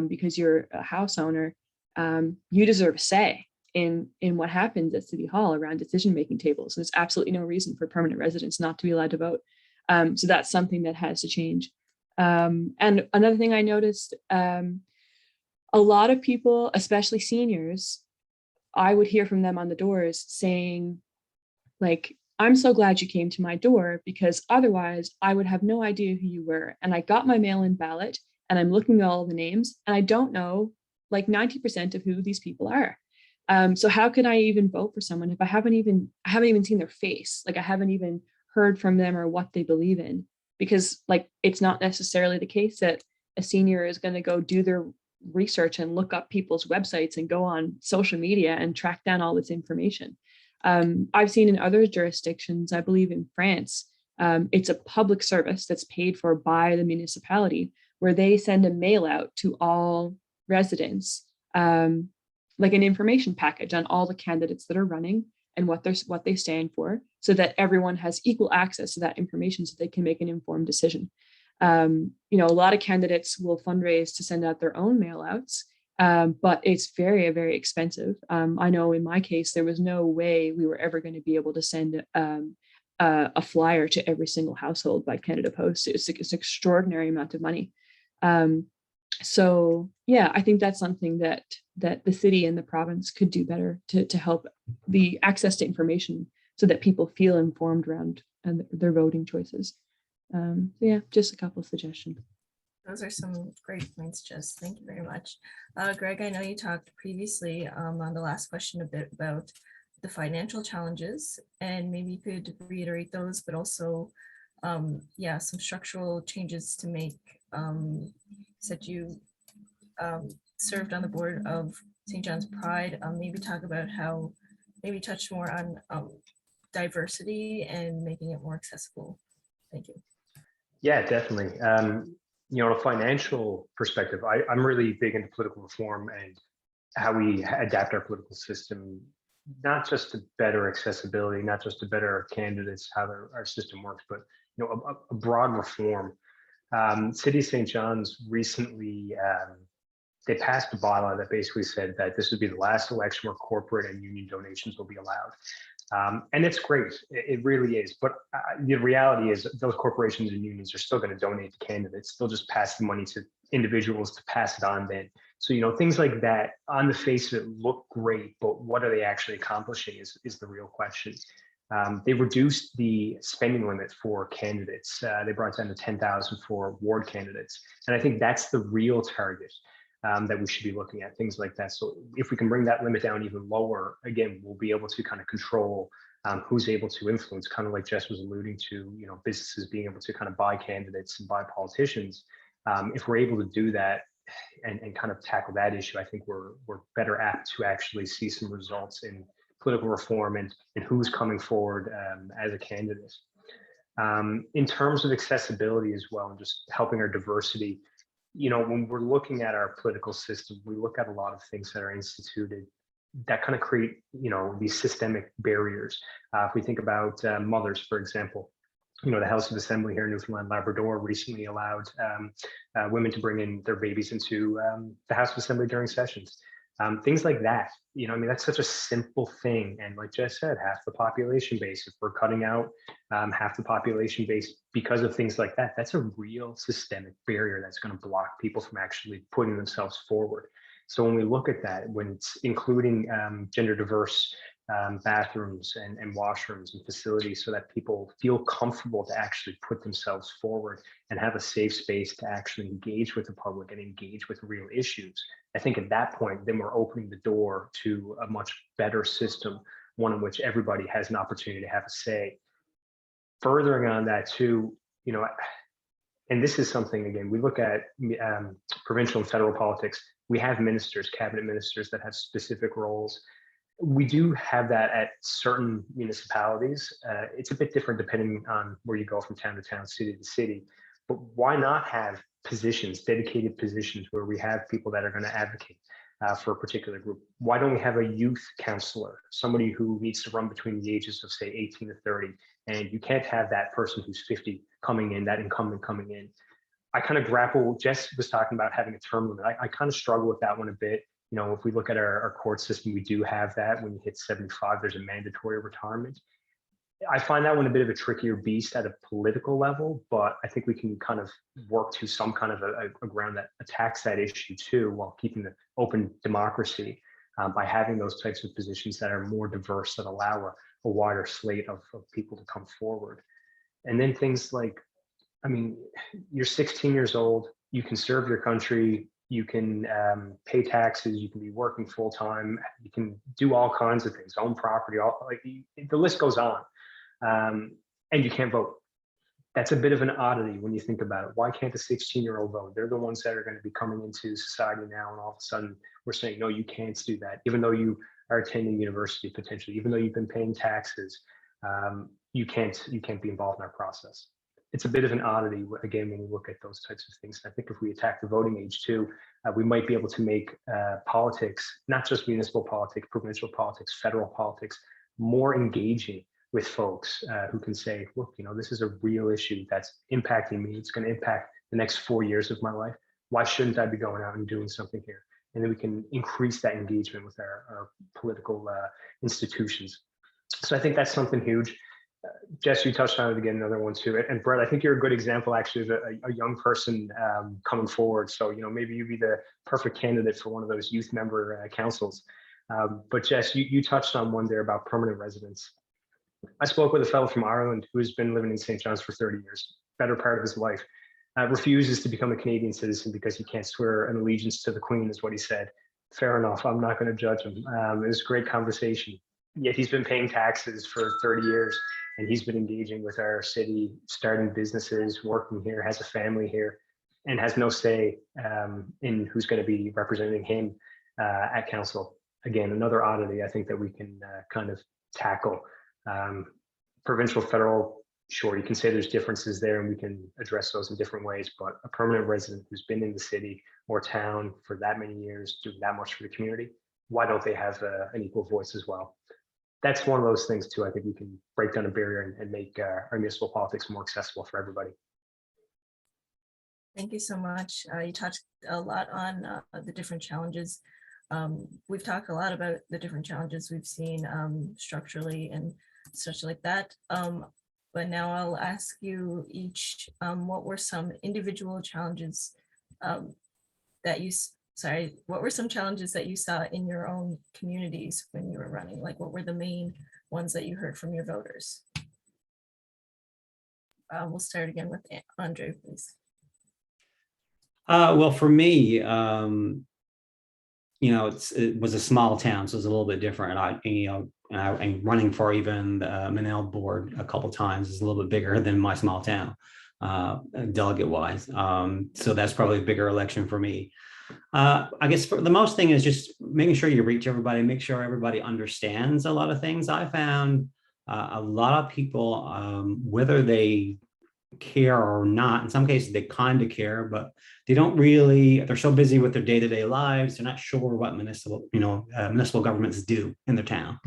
Speaker 2: because you're a house owner, you deserve a say in what happens at City Hall around decision-making tables. There's absolutely no reason for permanent residents not to be allowed to vote. So that's something that has to change. And another thing I noticed, a lot of people, especially seniors, I would hear from them on the doors saying, like, I'm so glad you came to my door because otherwise I would have no idea who you were. And I got my mail-in ballot and I'm looking at all the names and I don't know like 90% of who these people are. So how can I even vote for someone if I haven't even seen their face? Like I haven't even heard from them or what they believe in. Because like it's not necessarily the case that a senior is going to go do their research and look up people's websites and go on social media and track down all this information. I've seen in other jurisdictions, I believe in France, it's a public service that's paid for by the municipality where they send a mail out to all residents, like an information package on all the candidates that are running and what they stand for, so that everyone has equal access to that information so they can make an informed decision. You know, a lot of candidates will fundraise to send out their own mail outs, but it's very, very expensive. I know in my case, there was no way we were ever going to be able to send a flyer to every single household by Canada Post. It's an extraordinary amount of money. So yeah, I think that's something that the city and the province could do better to help the access to information so that people feel informed around their voting choices. So yeah, just a couple of suggestions.
Speaker 1: Those are some great points, Jess. Thank you very much. Greg, I know you talked previously on the last question a bit about the financial challenges, and maybe you could reiterate those, but also, yeah, some structural changes to make. Said you served on the board of St. John's Pride. Maybe talk about how, maybe touch more on diversity and making it more accessible. Thank you.
Speaker 5: Yeah, definitely. You know, a financial perspective, I'm really big into political reform and how we adapt our political system, not just to better accessibility, not just to better our candidates, how our system works, but you know, a broad reform. City of St. John's recently, they passed a bylaw that basically said that this would be the last election where corporate and union donations will be allowed. And it's great, it really is. But the reality is those corporations and unions are still going to donate to candidates. They'll just pass the money to individuals to pass it on then. So, you know, things like that on the face of it look great, but what are they actually accomplishing is the real question. They reduced the spending limit for candidates. They brought it down to 10,000 for ward candidates. And I think that's the real target. That we should be looking at, things like that. So if we can bring that limit down even lower, again, we'll be able to kind of control who's able to influence, kind of like Jess was alluding to, you know, businesses being able to kind of buy candidates and buy politicians. If we're able to do that and kind of tackle that issue, I think we're better apt to actually see some results in political reform and who's coming forward as a candidate. In terms of accessibility as well, and just helping our diversity, you know, when we're looking at our political system, we look at a lot of things that are instituted that kind of create, you know, these systemic barriers. If we think about mothers, for example, you know, the House of Assembly here in Newfoundland Labrador recently allowed women to bring in their babies into the House of Assembly during sessions. Things like that, you know, I mean, that's such a simple thing. And like Jess said, half the population base, if we're cutting out half the population base because of things like that, that's a real systemic barrier that's going to block people from actually putting themselves forward. So when we look at that, when it's including gender diverse bathrooms and washrooms and facilities so that people feel comfortable to actually put themselves forward and have a safe space to actually engage with the public and engage with real issues. I think at that point, then we're opening the door to a much better system, one in which everybody has an opportunity to have a say. Furthering on that too, you know, and this is something, again, we look at provincial and federal politics. We have ministers, cabinet ministers that have specific roles. We do have that at certain municipalities. It's a bit different depending on where you go from town to town, city to city. But why not have positions, dedicated positions where we have people that are going to advocate for a particular group? Why don't we have a youth counselor, somebody who needs to run between the ages of say 18 to 30, and you can't have that person who's 50 coming in, that incumbent coming in. I kind of grapple, Jess was talking about having a term limit. I kind of struggle with that one a bit. You know, if we look at our court system, we do have that. When you hit 75, there's a mandatory retirement. I find that one a bit of a trickier beast at a political level, but I think we can kind of work to some kind of a ground that attacks that issue too, while keeping the open democracy by having those types of positions that are more diverse, that allow a wider slate of people to come forward. And then things like, I mean, you're 16 years old, you can serve your country, you can pay taxes, you can be working full time, you can do all kinds of things, own property, the list goes on. And you can't vote. That's a bit of an oddity when you think about it. Why can't a 16-year-old vote? They're the ones that are going to be coming into society now, and all of a sudden we're saying, no, you can't do that. Even though you are attending university potentially, even though you've been paying taxes, you can't be involved in our process. It's a bit of an oddity, again, when we look at those types of things. I think if we attack the voting age too, we might be able to make politics, not just municipal politics, provincial politics, federal politics, more engaging with folks who can say, look, you know, this is a real issue that's impacting me. It's going to impact the next 4 years of my life. Why shouldn't I be going out and doing something here? And then we can increase that engagement with our political institutions. So I think that's something huge. Jess, you touched on it again, another one too. And Brett, I think you're a good example actually of a young person coming forward. So, maybe you'd be the perfect candidate for one of those youth member councils. But Jess, you touched on one there about permanent residence. I spoke with a fellow from Ireland who has been living in St. John's for 30 years, better part of his life, refuses to become a Canadian citizen because he can't swear an allegiance to the Queen, is what he said. Fair enough. I'm not going to judge him. It was a great conversation. Yet he's been paying taxes for 30 years and he's been engaging with our city, starting businesses, working here, has a family here, and has no say in who's going to be representing him at council. Again, another oddity I think that we can kind of tackle. Provincial, federal, sure, you can say there's differences there and we can address those in different ways, but a permanent resident who's been in the city or town for that many years, doing that much for the community, why don't they have an equal voice as well? That's one of those things too. I think we can break down a barrier and make our municipal politics more accessible for everybody.
Speaker 1: Thank you so much. You touched a lot on the different challenges. We've talked a lot about the different challenges we've seen structurally and such like that. But now I'll ask you each, what were some individual challenges what were some challenges that you saw in your own communities when you were running? Like, what were the main ones that you heard from your voters? We'll start again with Andre, please.
Speaker 3: Well, for me, it was a small town, so it was a little bit different. And running for even the Manel board a couple times is a little bit bigger than my small town, delegate wise. So that's probably a bigger election for me. I guess for the most thing is just making sure you reach everybody, make sure everybody understands a lot of things. I found a lot of people, whether they care or not, in some cases they kind of care, but they don't really, they're so busy with their day-to-day lives, they're not sure what municipal governments do in their town.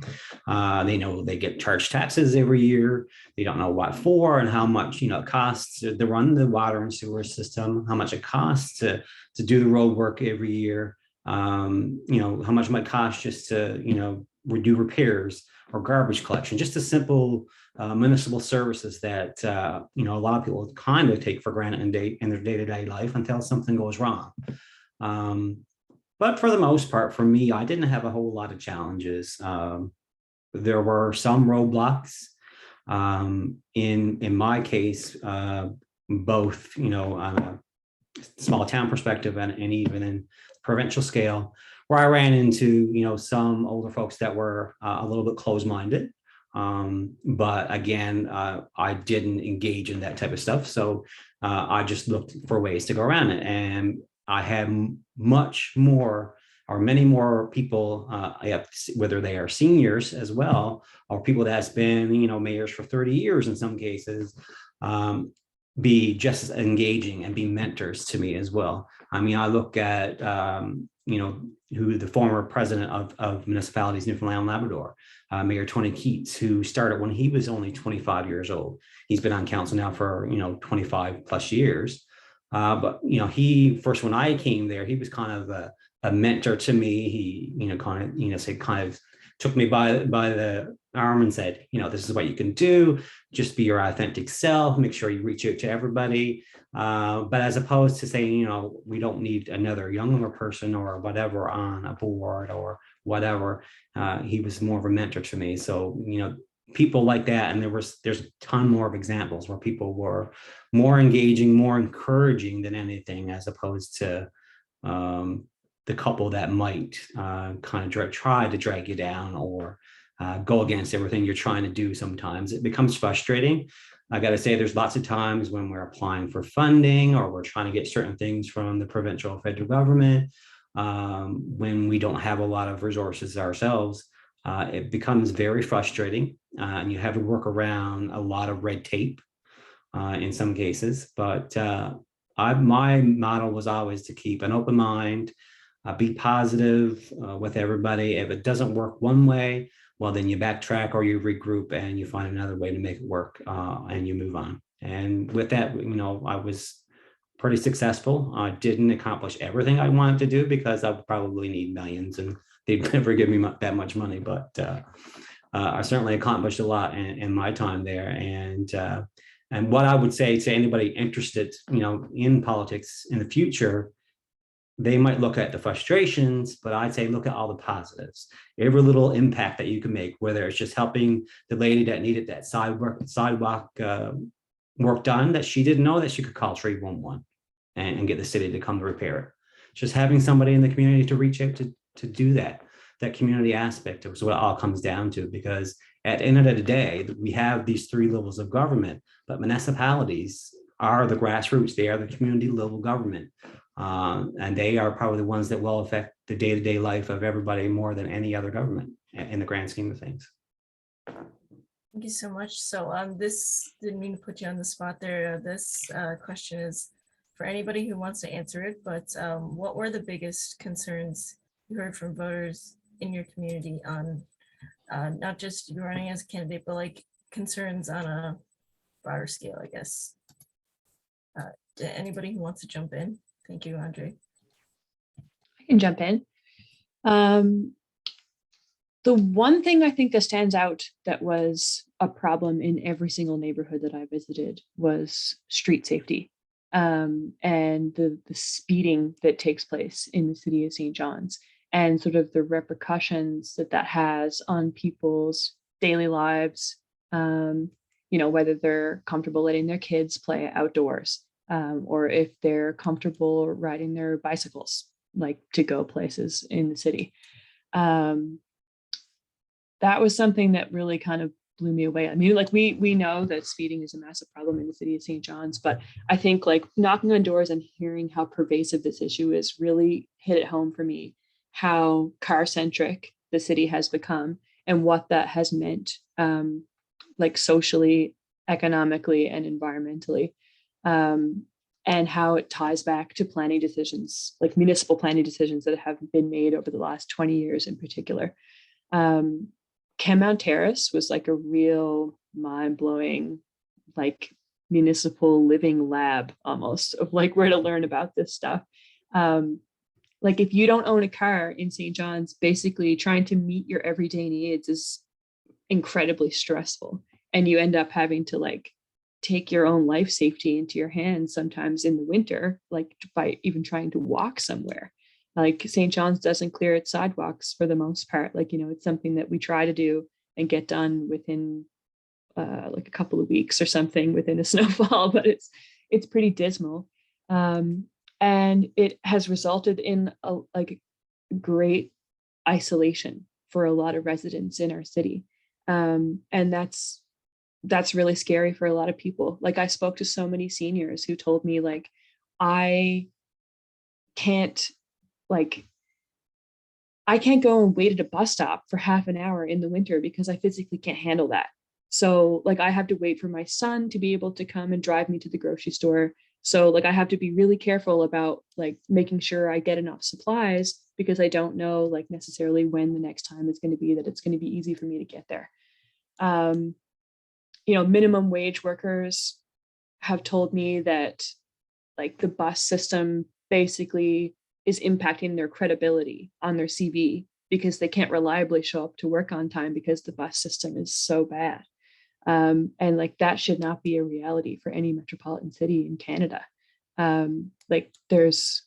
Speaker 3: They know they get charged taxes every year, they don't know what for and how much it costs to run the water and sewer system, how much it costs to do the road work every year, how much it might cost just to do repairs or garbage collection, just a simple municipal services that a lot of people kind of take for granted in their day-to-day life until something goes wrong. But for the most part, for me, I didn't have a whole lot of challenges. There were some roadblocks. In my case, both on a small town perspective and even in provincial scale, where I ran into some older folks that were a little bit closed-minded. But again, I didn't engage in that type of stuff. So I just looked for ways to go around it. And I had many more people, whether they are seniors as well, or people that's been, mayors for 30 years in some cases, be just as engaging and be mentors to me as well. I mean, I look at, who the former president of municipalities, Newfoundland and Labrador, Mayor Tony Keats, who started when he was only 25 years old. He's been on council now for 25 plus years. But he first, when I came there, he was kind of a mentor to me. He kind of took me by the arm and said, this is what you can do. Just be your authentic self. Make sure you reach out to everybody. But as opposed to saying, we don't need another younger person or whatever on a board or whatever, he was more of a mentor to me. So, people like that. And there's a ton more of examples where people were more engaging, more encouraging than anything, as opposed to the couple that might kind of try to drag you down or go against everything you're trying to do. Sometimes it becomes frustrating. I got to say, there's lots of times when we're applying for funding or we're trying to get certain things from the provincial or federal government, when we don't have a lot of resources ourselves, it becomes very frustrating, and you have to work around a lot of red tape in some cases. But my motto was always to keep an open mind, be positive with everybody. If it doesn't work one way, well, then you backtrack or you regroup and you find another way to make it work, and you move on. And with that, I was pretty successful. I didn't accomplish everything I wanted to do because I would probably need millions and they'd never give me that much money. But I certainly accomplished a lot in my time there. And what I would say to anybody interested, in politics in the future, they might look at the frustrations, but I'd say look at all the positives. Every little impact that you can make, whether it's just helping the lady that needed that sidewalk work done that she didn't know that she could call 311 and get the city to come to repair it. Just having somebody in the community to reach out to do that community aspect is what it all comes down to, because at the end of the day, we have these 3 levels of government, but municipalities are the grassroots. They are the community level government. And they are probably the ones that will affect the day-to-day life of everybody more than any other government in the grand scheme of things.
Speaker 1: Thank you so much. So this didn't mean to put you on the spot there. This question is for anybody who wants to answer it, but what were the biggest concerns you heard from voters in your community on not just you running as a candidate, but like concerns on a broader scale, I guess? Anybody who wants to jump in? Thank you, Andre.
Speaker 2: I can jump in. The one thing I think that stands out that was a problem in every single neighborhood that I visited was street safety, and the speeding that takes place in the city of St. John's, and sort of the repercussions that has on people's daily lives, whether they're comfortable letting their kids play outdoors, or if they're comfortable riding their bicycles, like to go places in the city. That was something that really kind of blew me away. I mean, like we know that speeding is a massive problem in the city of St. John's, but I think like knocking on doors and hearing how pervasive this issue is really hit it home for me, how car-centric the city has become and what that has meant, like socially, economically, and environmentally, and how it ties back to planning decisions, like municipal planning decisions that have been made over the last 20 years in particular. Kenmount Terrace was like a real mind-blowing, like municipal living lab almost of like where to learn about this stuff. Like if you don't own a car in St. John's, basically trying to meet your everyday needs is incredibly stressful. And you end up having to like take your own life safety into your hands sometimes in the winter, like by even trying to walk somewhere. Like St. John's doesn't clear its sidewalks for the most part. Like, it's something that we try to do and get done within like a couple of weeks or something within a snowfall, but it's pretty dismal. And it has resulted in a great isolation for a lot of residents in our city. And that's really scary for a lot of people. Like I spoke to so many seniors who told me like, I can't go and wait at a bus stop for half an hour in the winter because I physically can't handle that. So like I have to wait for my son to be able to come and drive me to the grocery store. So like I have to be really careful about like making sure I get enough supplies because I don't know like necessarily when the next time is going to be that it's going to be easy for me to get there. Minimum wage workers have told me that like the bus system basically is impacting their credibility on their CV because they can't reliably show up to work on time because the bus system is so bad. And like that should not be a reality for any metropolitan city in Canada. Like there's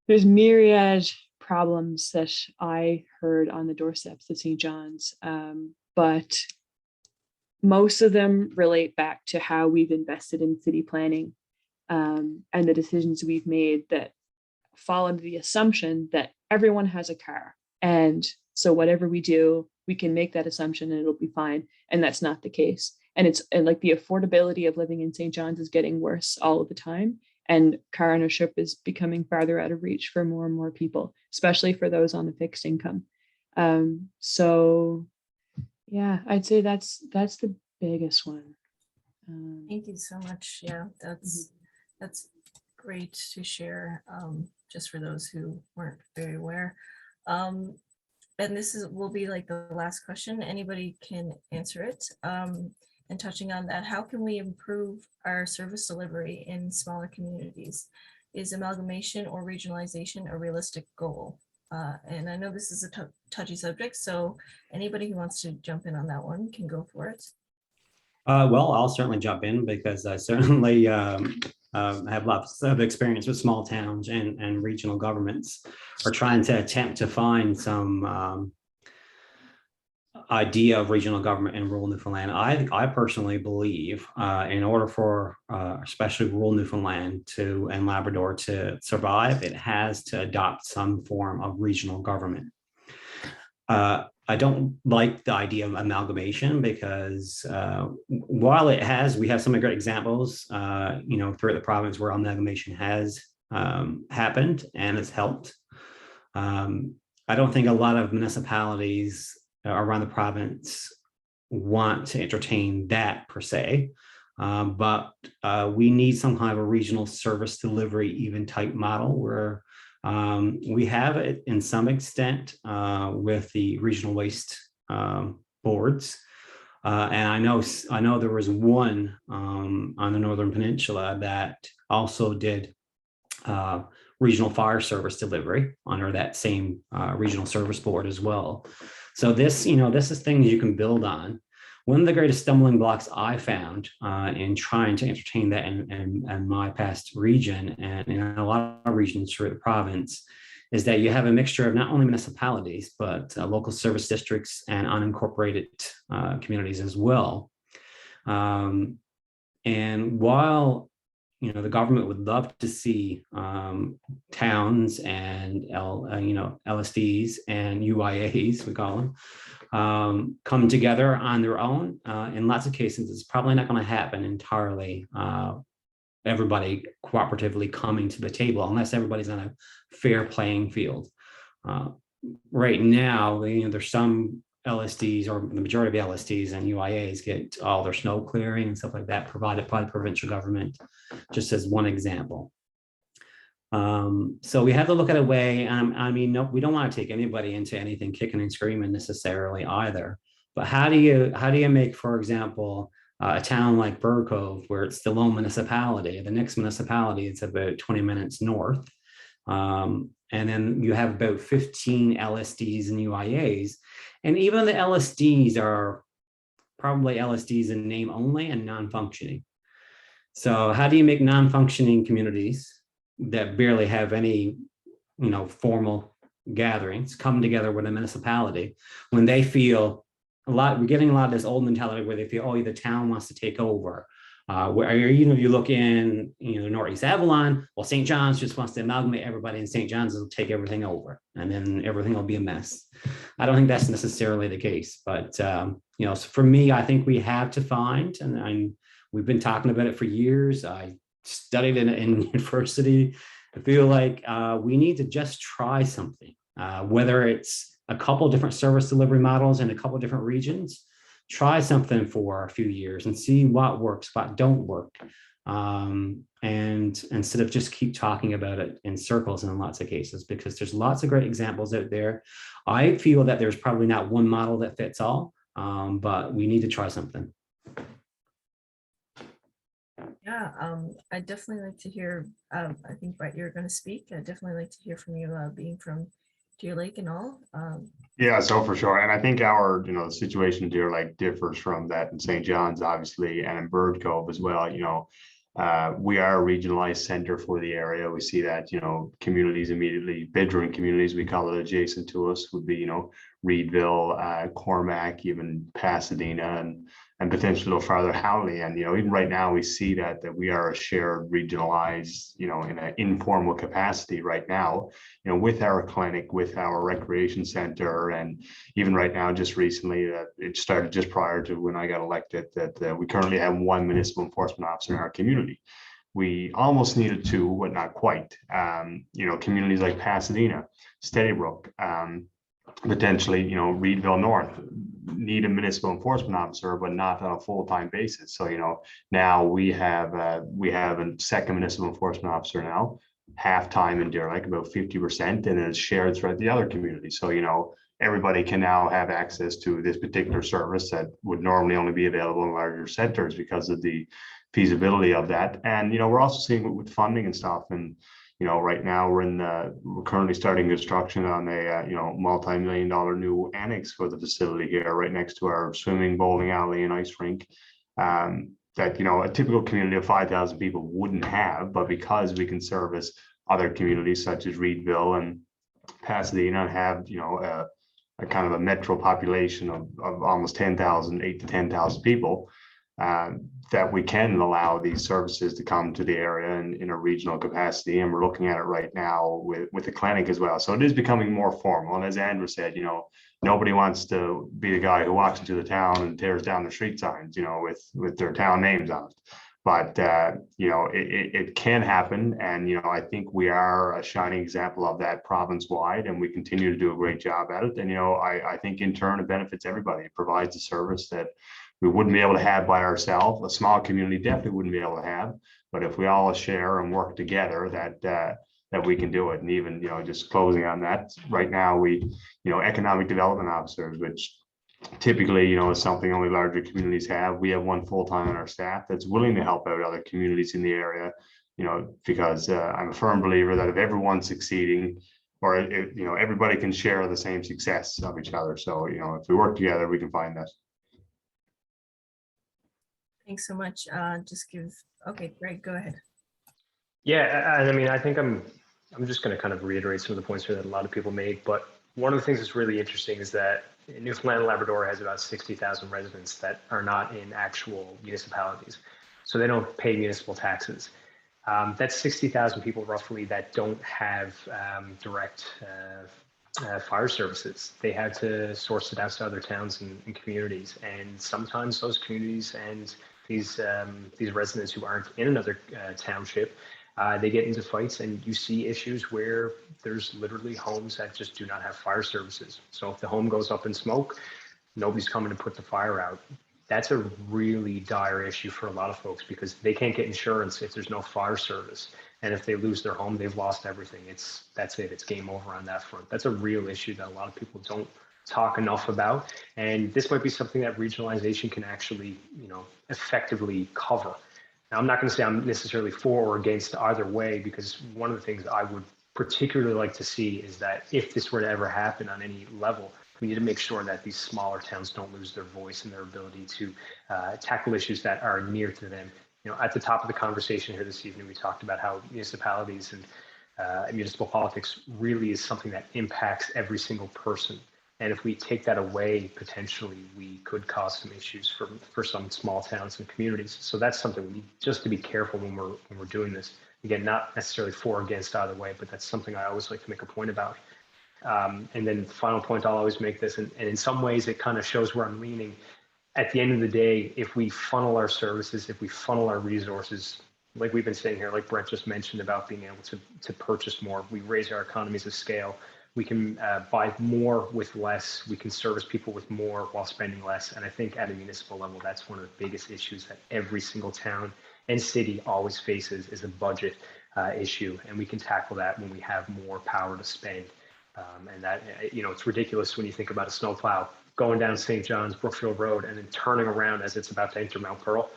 Speaker 2: myriad problems that I heard on the doorsteps of St. John's, but most of them relate back to how we've invested in city planning. And the decisions we've made that fall under the assumption that everyone has a car. And so whatever we do, we can make that assumption and it'll be fine. And that's not the case. And like the affordability of living in St. John's is getting worse all of the time. And car ownership is becoming farther out of reach for more and more people, especially for those on the fixed income. So yeah, I'd say that's the biggest one.
Speaker 1: Thank you so much. Yeah, that's great to share, just for those who weren't very aware. And this will be like the last question. Anybody can answer it. And touching on that, how can we improve our service delivery in smaller communities? Is amalgamation or regionalization a realistic goal? And I know this is a touchy subject, so anybody who wants to jump in on that one can go for it.
Speaker 3: Well, I'll certainly jump in because I certainly have lots of experience with small towns and regional governments, or trying to attempt to find some idea of regional government in rural Newfoundland. I personally believe in order for especially rural Newfoundland and Labrador to survive, it has to adopt some form of regional government. I don't like the idea of amalgamation because while we have some great examples, throughout the province where amalgamation has happened and it's helped. I don't think a lot of municipalities around the province want to entertain that per se, but we need some kind of a regional service delivery even type model where we have it in some extent with the regional waste boards. And I know there was one on the Northern Peninsula that also did regional fire service delivery under that same regional service board as well. So this is things you can build on. One of the greatest stumbling blocks I found in trying to entertain that in my past region and in a lot of regions through the province is that you have a mixture of not only municipalities, but local service districts and unincorporated communities as well. And while the government would love to see towns and LSDs and UIAs, we call them, come together on their own. In lots of cases, it's probably not going to happen entirely. Everybody cooperatively coming to the table, unless everybody's on a fair playing field. Right now, there's some LSDs, or the majority of LSDs and UIAs get all their snow clearing and stuff like that provided by the provincial government, just as one example. So we have to look at a way. No, we don't want to take anybody into anything kicking and screaming necessarily either. But how do you make, for example, a town like Bird Cove, where it's the lone municipality, the next municipality, it's about 20 minutes north. And then you have about 15 LSDs and UIAs. And even the LSDs are probably LSDs in name only and non-functioning. So how do you make non-functioning communities that barely have any, formal gatherings come together with a municipality when they feel we're getting a lot of this old mentality where they feel, oh, the town wants to take over. Where you look in Northeast Avalon, well, St. John's just wants to amalgamate everybody, and St. John's will take everything over, and then everything will be a mess. I don't think that's necessarily the case, but so for me, I think we have to find, and we've been talking about it for years. I studied in university. I feel like we need to just try something, whether it's a couple different service delivery models in a couple different regions. Try something for a few years and see what works, what don't work. And instead of just keep talking about it in circles in lots of cases, because there's lots of great examples out there. I feel that there's probably not one model that fits all, but we need to try something.
Speaker 1: Yeah, I'd definitely like to hear, I think, Brett, you're going to speak. I'd definitely like to hear from you, being from Deer Lake and all.
Speaker 4: Yeah, so for sure. And I think our, situation in Deer Lake differs from that in St. John's, obviously, and in Bird Cove as well. We are a regionalized center for the area. We see that, communities immediately, bedroom communities, we call it, adjacent to us would be, Reedville, Cormac, even Pasadena, and potentially a little farther Howley. And, even right now we see that we are a shared regionalized, in an informal capacity right now, with our clinic, with our recreation center. And even right now, just recently, it started just prior to when I got elected, that we currently have one municipal enforcement officer in our community. We almost needed two, but not quite. Communities like Pasadena, Steadybrook, potentially, Reedville North need a municipal enforcement officer, but not on a full-time basis. So, now we have a second municipal enforcement officer now, half-time in Deer Lake, about 50%, and it's shared throughout the other communities. So, everybody can now have access to this particular service that would normally only be available in larger centers because of the feasibility of that. And, we're also seeing it with funding and stuff. And, right now we're currently starting construction on a, multi-million-dollar new annex for the facility here, right next to our swimming, bowling alley and ice rink. That, a typical community of 5,000 people wouldn't have, but because we can service other communities such as Reedville and Pasadena and have, a kind of a metro population of almost 10,000, 8 to 10,000 people, that we can allow these services to come to the area in a regional capacity. And we're looking at it right now with the clinic as well. So it is becoming more formal. And as Andrew said, nobody wants to be the guy who walks into the town and tears down the street signs, with their town names on it. But, it can happen. And, I think we are a shining example of that province-wide, and we continue to do a great job at it. And, I think in turn, it benefits everybody. It provides a service that we wouldn't be able to have by ourselves. A small community definitely wouldn't be able to have. But if we all share and work together, that we can do it. And even, just closing on that, right now, we, economic development officers, which typically, is something only larger communities have. We have one full-time on our staff that's willing to help out other communities in the area, because I'm a firm believer that if everyone's succeeding, or everybody can share the same success of each other. So, if we work together, we can find that.
Speaker 1: Thanks so much. Okay, Greg, go ahead.
Speaker 5: Yeah, I mean, I think I'm just going to kind of reiterate some of the points here that a lot of people made. But one of the things that's really interesting is that Newfoundland and Labrador has about 60,000 residents that are not in actual municipalities. So they don't pay municipal taxes. That's 60,000 people roughly that don't have direct fire services. They had to source it out to other towns and communities. And sometimes those communities and these residents who aren't in another township, they get into fights, and you see issues where there's literally homes that just do not have fire services. So if the home goes up in smoke, nobody's coming to put the fire out. That's a really dire issue for a lot of folks because they can't get insurance if there's no fire service. And if they lose their home, they've lost everything. That's it. It's game over on that front. That's a real issue that a lot of people don't talk enough about. And this might be something that regionalization can actually, effectively cover. Now, I'm not going to say I'm necessarily for or against either way, because one of the things I would particularly like to see is that if this were to ever happen on any level, we need to make sure that these smaller towns don't lose their voice and their ability to tackle issues that are near to them. At the top of the conversation here this evening, we talked about how municipalities and municipal politics really is something that impacts every single person. And if we take that away, potentially we could cause some issues for some small towns and communities. So that's something we need just to be careful when we're doing this. Again, not necessarily for or against either way, but that's something I always like to make a point about. And then the final point, I'll always make this, and in some ways it kind of shows where I'm leaning. At the end of the day, if we funnel our services, if we funnel our resources, like we've been saying here, like Brett just mentioned about being able to purchase more, we raise our economies of scale. We can buy more with less. We can service people with more while spending less. And I think at a municipal level, that's one of the biggest issues that every single town and city always faces is a budget issue. And we can tackle that when we have more power to spend. And that, it's ridiculous when you think about a snowplow going down St. John's, Brookfield Road, and then turning around as it's about to enter Mount Pearl.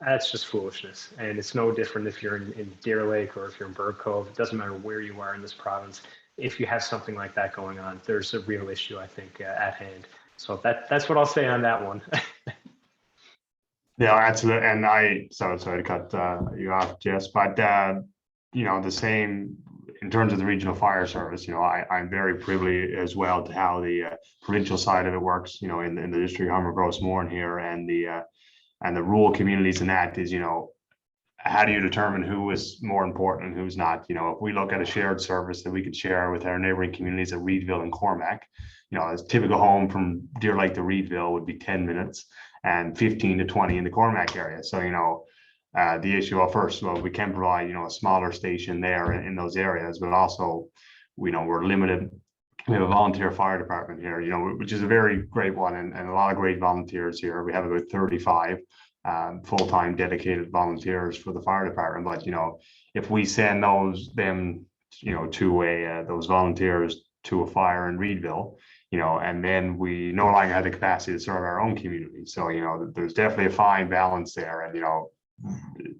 Speaker 5: That's just foolishness. And it's no different if you're in Deer Lake or if you're in Bird Cove. It doesn't matter where you are in this province. If you have something like that going on, there's a real issue, I think, at hand. So that's what I'll say on that one.
Speaker 4: Yeah, absolutely. And sorry to cut you off, Jess, but the same in terms of the regional fire service. I'm very privy as well to how the provincial side of it works. In the district of Humber Gross Mourne here, and the rural communities, and that is, how do you determine who is more important and who's not? If we look at a shared service that we could share with our neighboring communities of Reedville and Cormac, a typical home from Deer Lake to Reedville would be 10 minutes and 15 to 20 in the Cormac area. So, the issue we can provide, a smaller station there in those areas, but also, we're limited. We have a volunteer fire department here, which is a very great one, and a lot of great volunteers here. We have about 35 full-time dedicated volunteers for the fire department. But if we send those volunteers to a fire in Reedville, and then we no longer have the capacity to serve our own community. So there's definitely a fine balance there. And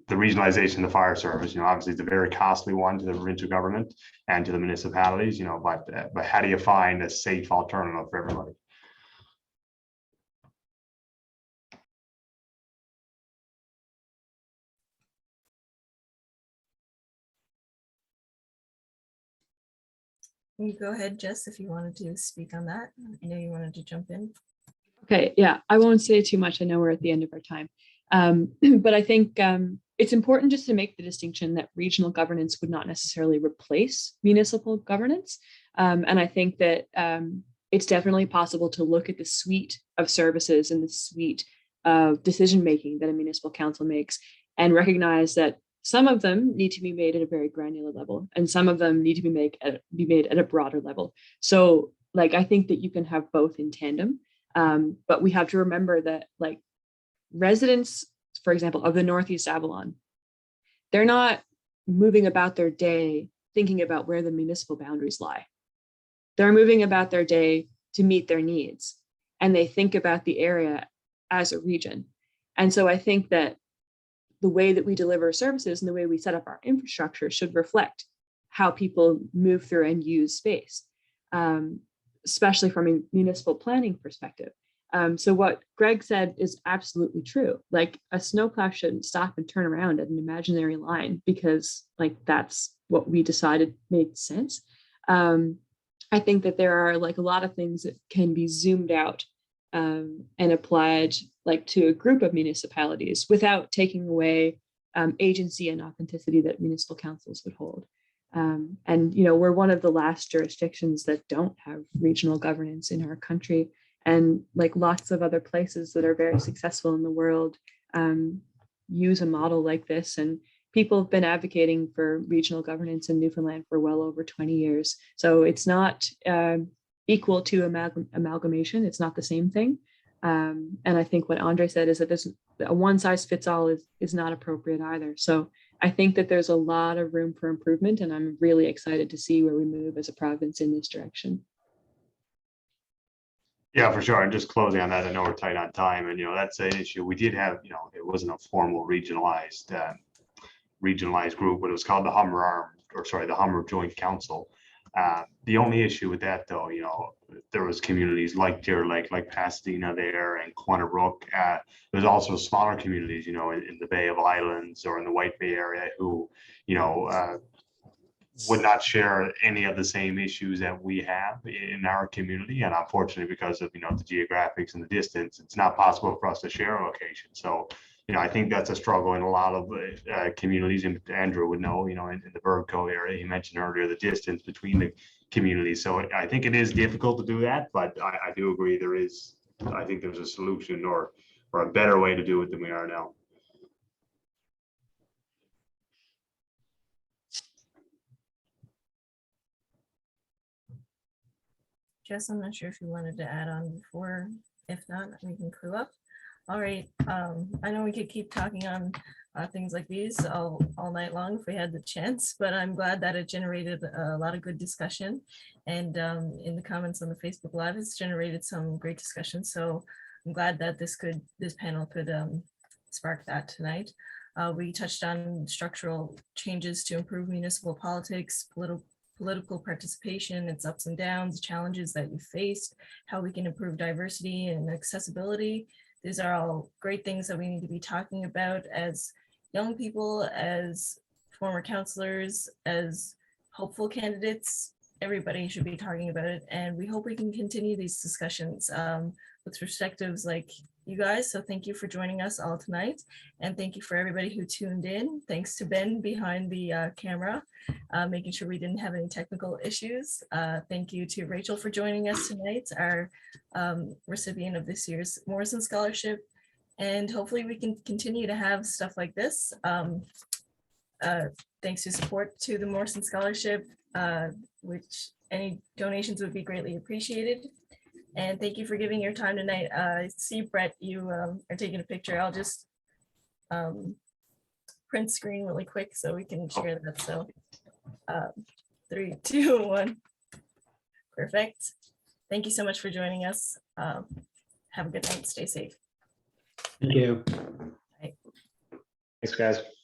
Speaker 4: the regionalization of the fire service, obviously it's a very costly one to the provincial government and to the municipalities, but how do you find a safe alternative for everybody?
Speaker 1: You go ahead, Jess, if you wanted to speak on that. I know you wanted to jump in.
Speaker 2: Okay, yeah, I won't say too much. I know we're at the end of our time. But I think it's important just to make the distinction that regional governance would not necessarily replace municipal governance. And I think that it's definitely possible to look at the suite of services and the suite of decision-making that a municipal council makes and recognize that some of them need to be made at a very granular level, and some of them need to be made at a broader level. So like, I think that you can have both in tandem, but we have to remember that like residents, for example, of the Northeast Avalon, they're not moving about their day thinking about where the municipal boundaries lie. They're moving about their day to meet their needs, and they think about the area as a region. And so I think that the way that we deliver services and the way we set up our infrastructure should reflect how people move through and use space, especially from a municipal planning perspective. So what Greg said is absolutely true. Like, a snowplow shouldn't stop and turn around at an imaginary line because like that's what we decided made sense. I think that there are like a lot of things that can be zoomed out and applied like to a group of municipalities without taking away agency and authenticity that municipal councils would hold. And we're one of the last jurisdictions that don't have regional governance in our country, and like lots of other places that are very successful in the world use a model like this. And people have been advocating for regional governance in Newfoundland for well over 20 years. So it's not equal to amalgamation. It's not the same thing. And I think what Andre said is that a one size fits all is not appropriate either. So I think that there's a lot of room for improvement, and I'm really excited to see where we move as a province in this direction.
Speaker 4: Yeah, for sure. And just closing on that, I know we're tight on time, and that's an issue. We did have, it wasn't a formal regionalized group, but it was called the Hummer Joint Council. The only issue with that, though, there was communities like Deer Lake, like Pasadena there, and Quantarook. There's also smaller communities, in the Bay of Islands or in the White Bay area who, would not share any of the same issues that we have in our community. And unfortunately, because of, the geographics and the distance, it's not possible for us to share a location. So, I think that's a struggle in a lot of communities, and Andrew would know, in the Birdco area. He mentioned earlier the distance between the communities. So I think it is difficult to do that, but I do agree I think there's a solution or a better way to do it than we are now.
Speaker 1: Jess, I'm not sure if you wanted to add on before. If not, we can clue up. All right. I know we could keep talking on things like these all night long if we had the chance, but I'm glad that it generated a lot of good discussion. And in the comments on the Facebook Live, it's generated some great discussion. So I'm glad that this panel could spark that tonight. We touched on structural changes to improve municipal politics, political participation, its ups and downs, challenges that you faced, how we can improve diversity and accessibility. These are all great things that we need to be talking about as young people, as former counselors, as hopeful candidates. Everybody should be talking about it. And we hope we can continue these discussions with perspectives like you guys. So thank you for joining us all tonight. And thank you for everybody who tuned in. Thanks to Ben behind the camera, making sure we didn't have any technical issues. Thank you to Rachel for joining us tonight, our recipient of this year's Morrison Scholarship. And hopefully we can continue to have stuff like this. Thanks to support to the Morrison Scholarship, which any donations would be greatly appreciated. And thank you for giving your time tonight. I see, Brett, you are taking a picture. I'll just print screen really quick so we can share that. So 3, 2, 1. Perfect. Thank you so much for joining us. Have a good night. Stay safe.
Speaker 3: Thank you.
Speaker 5: Thanks, guys.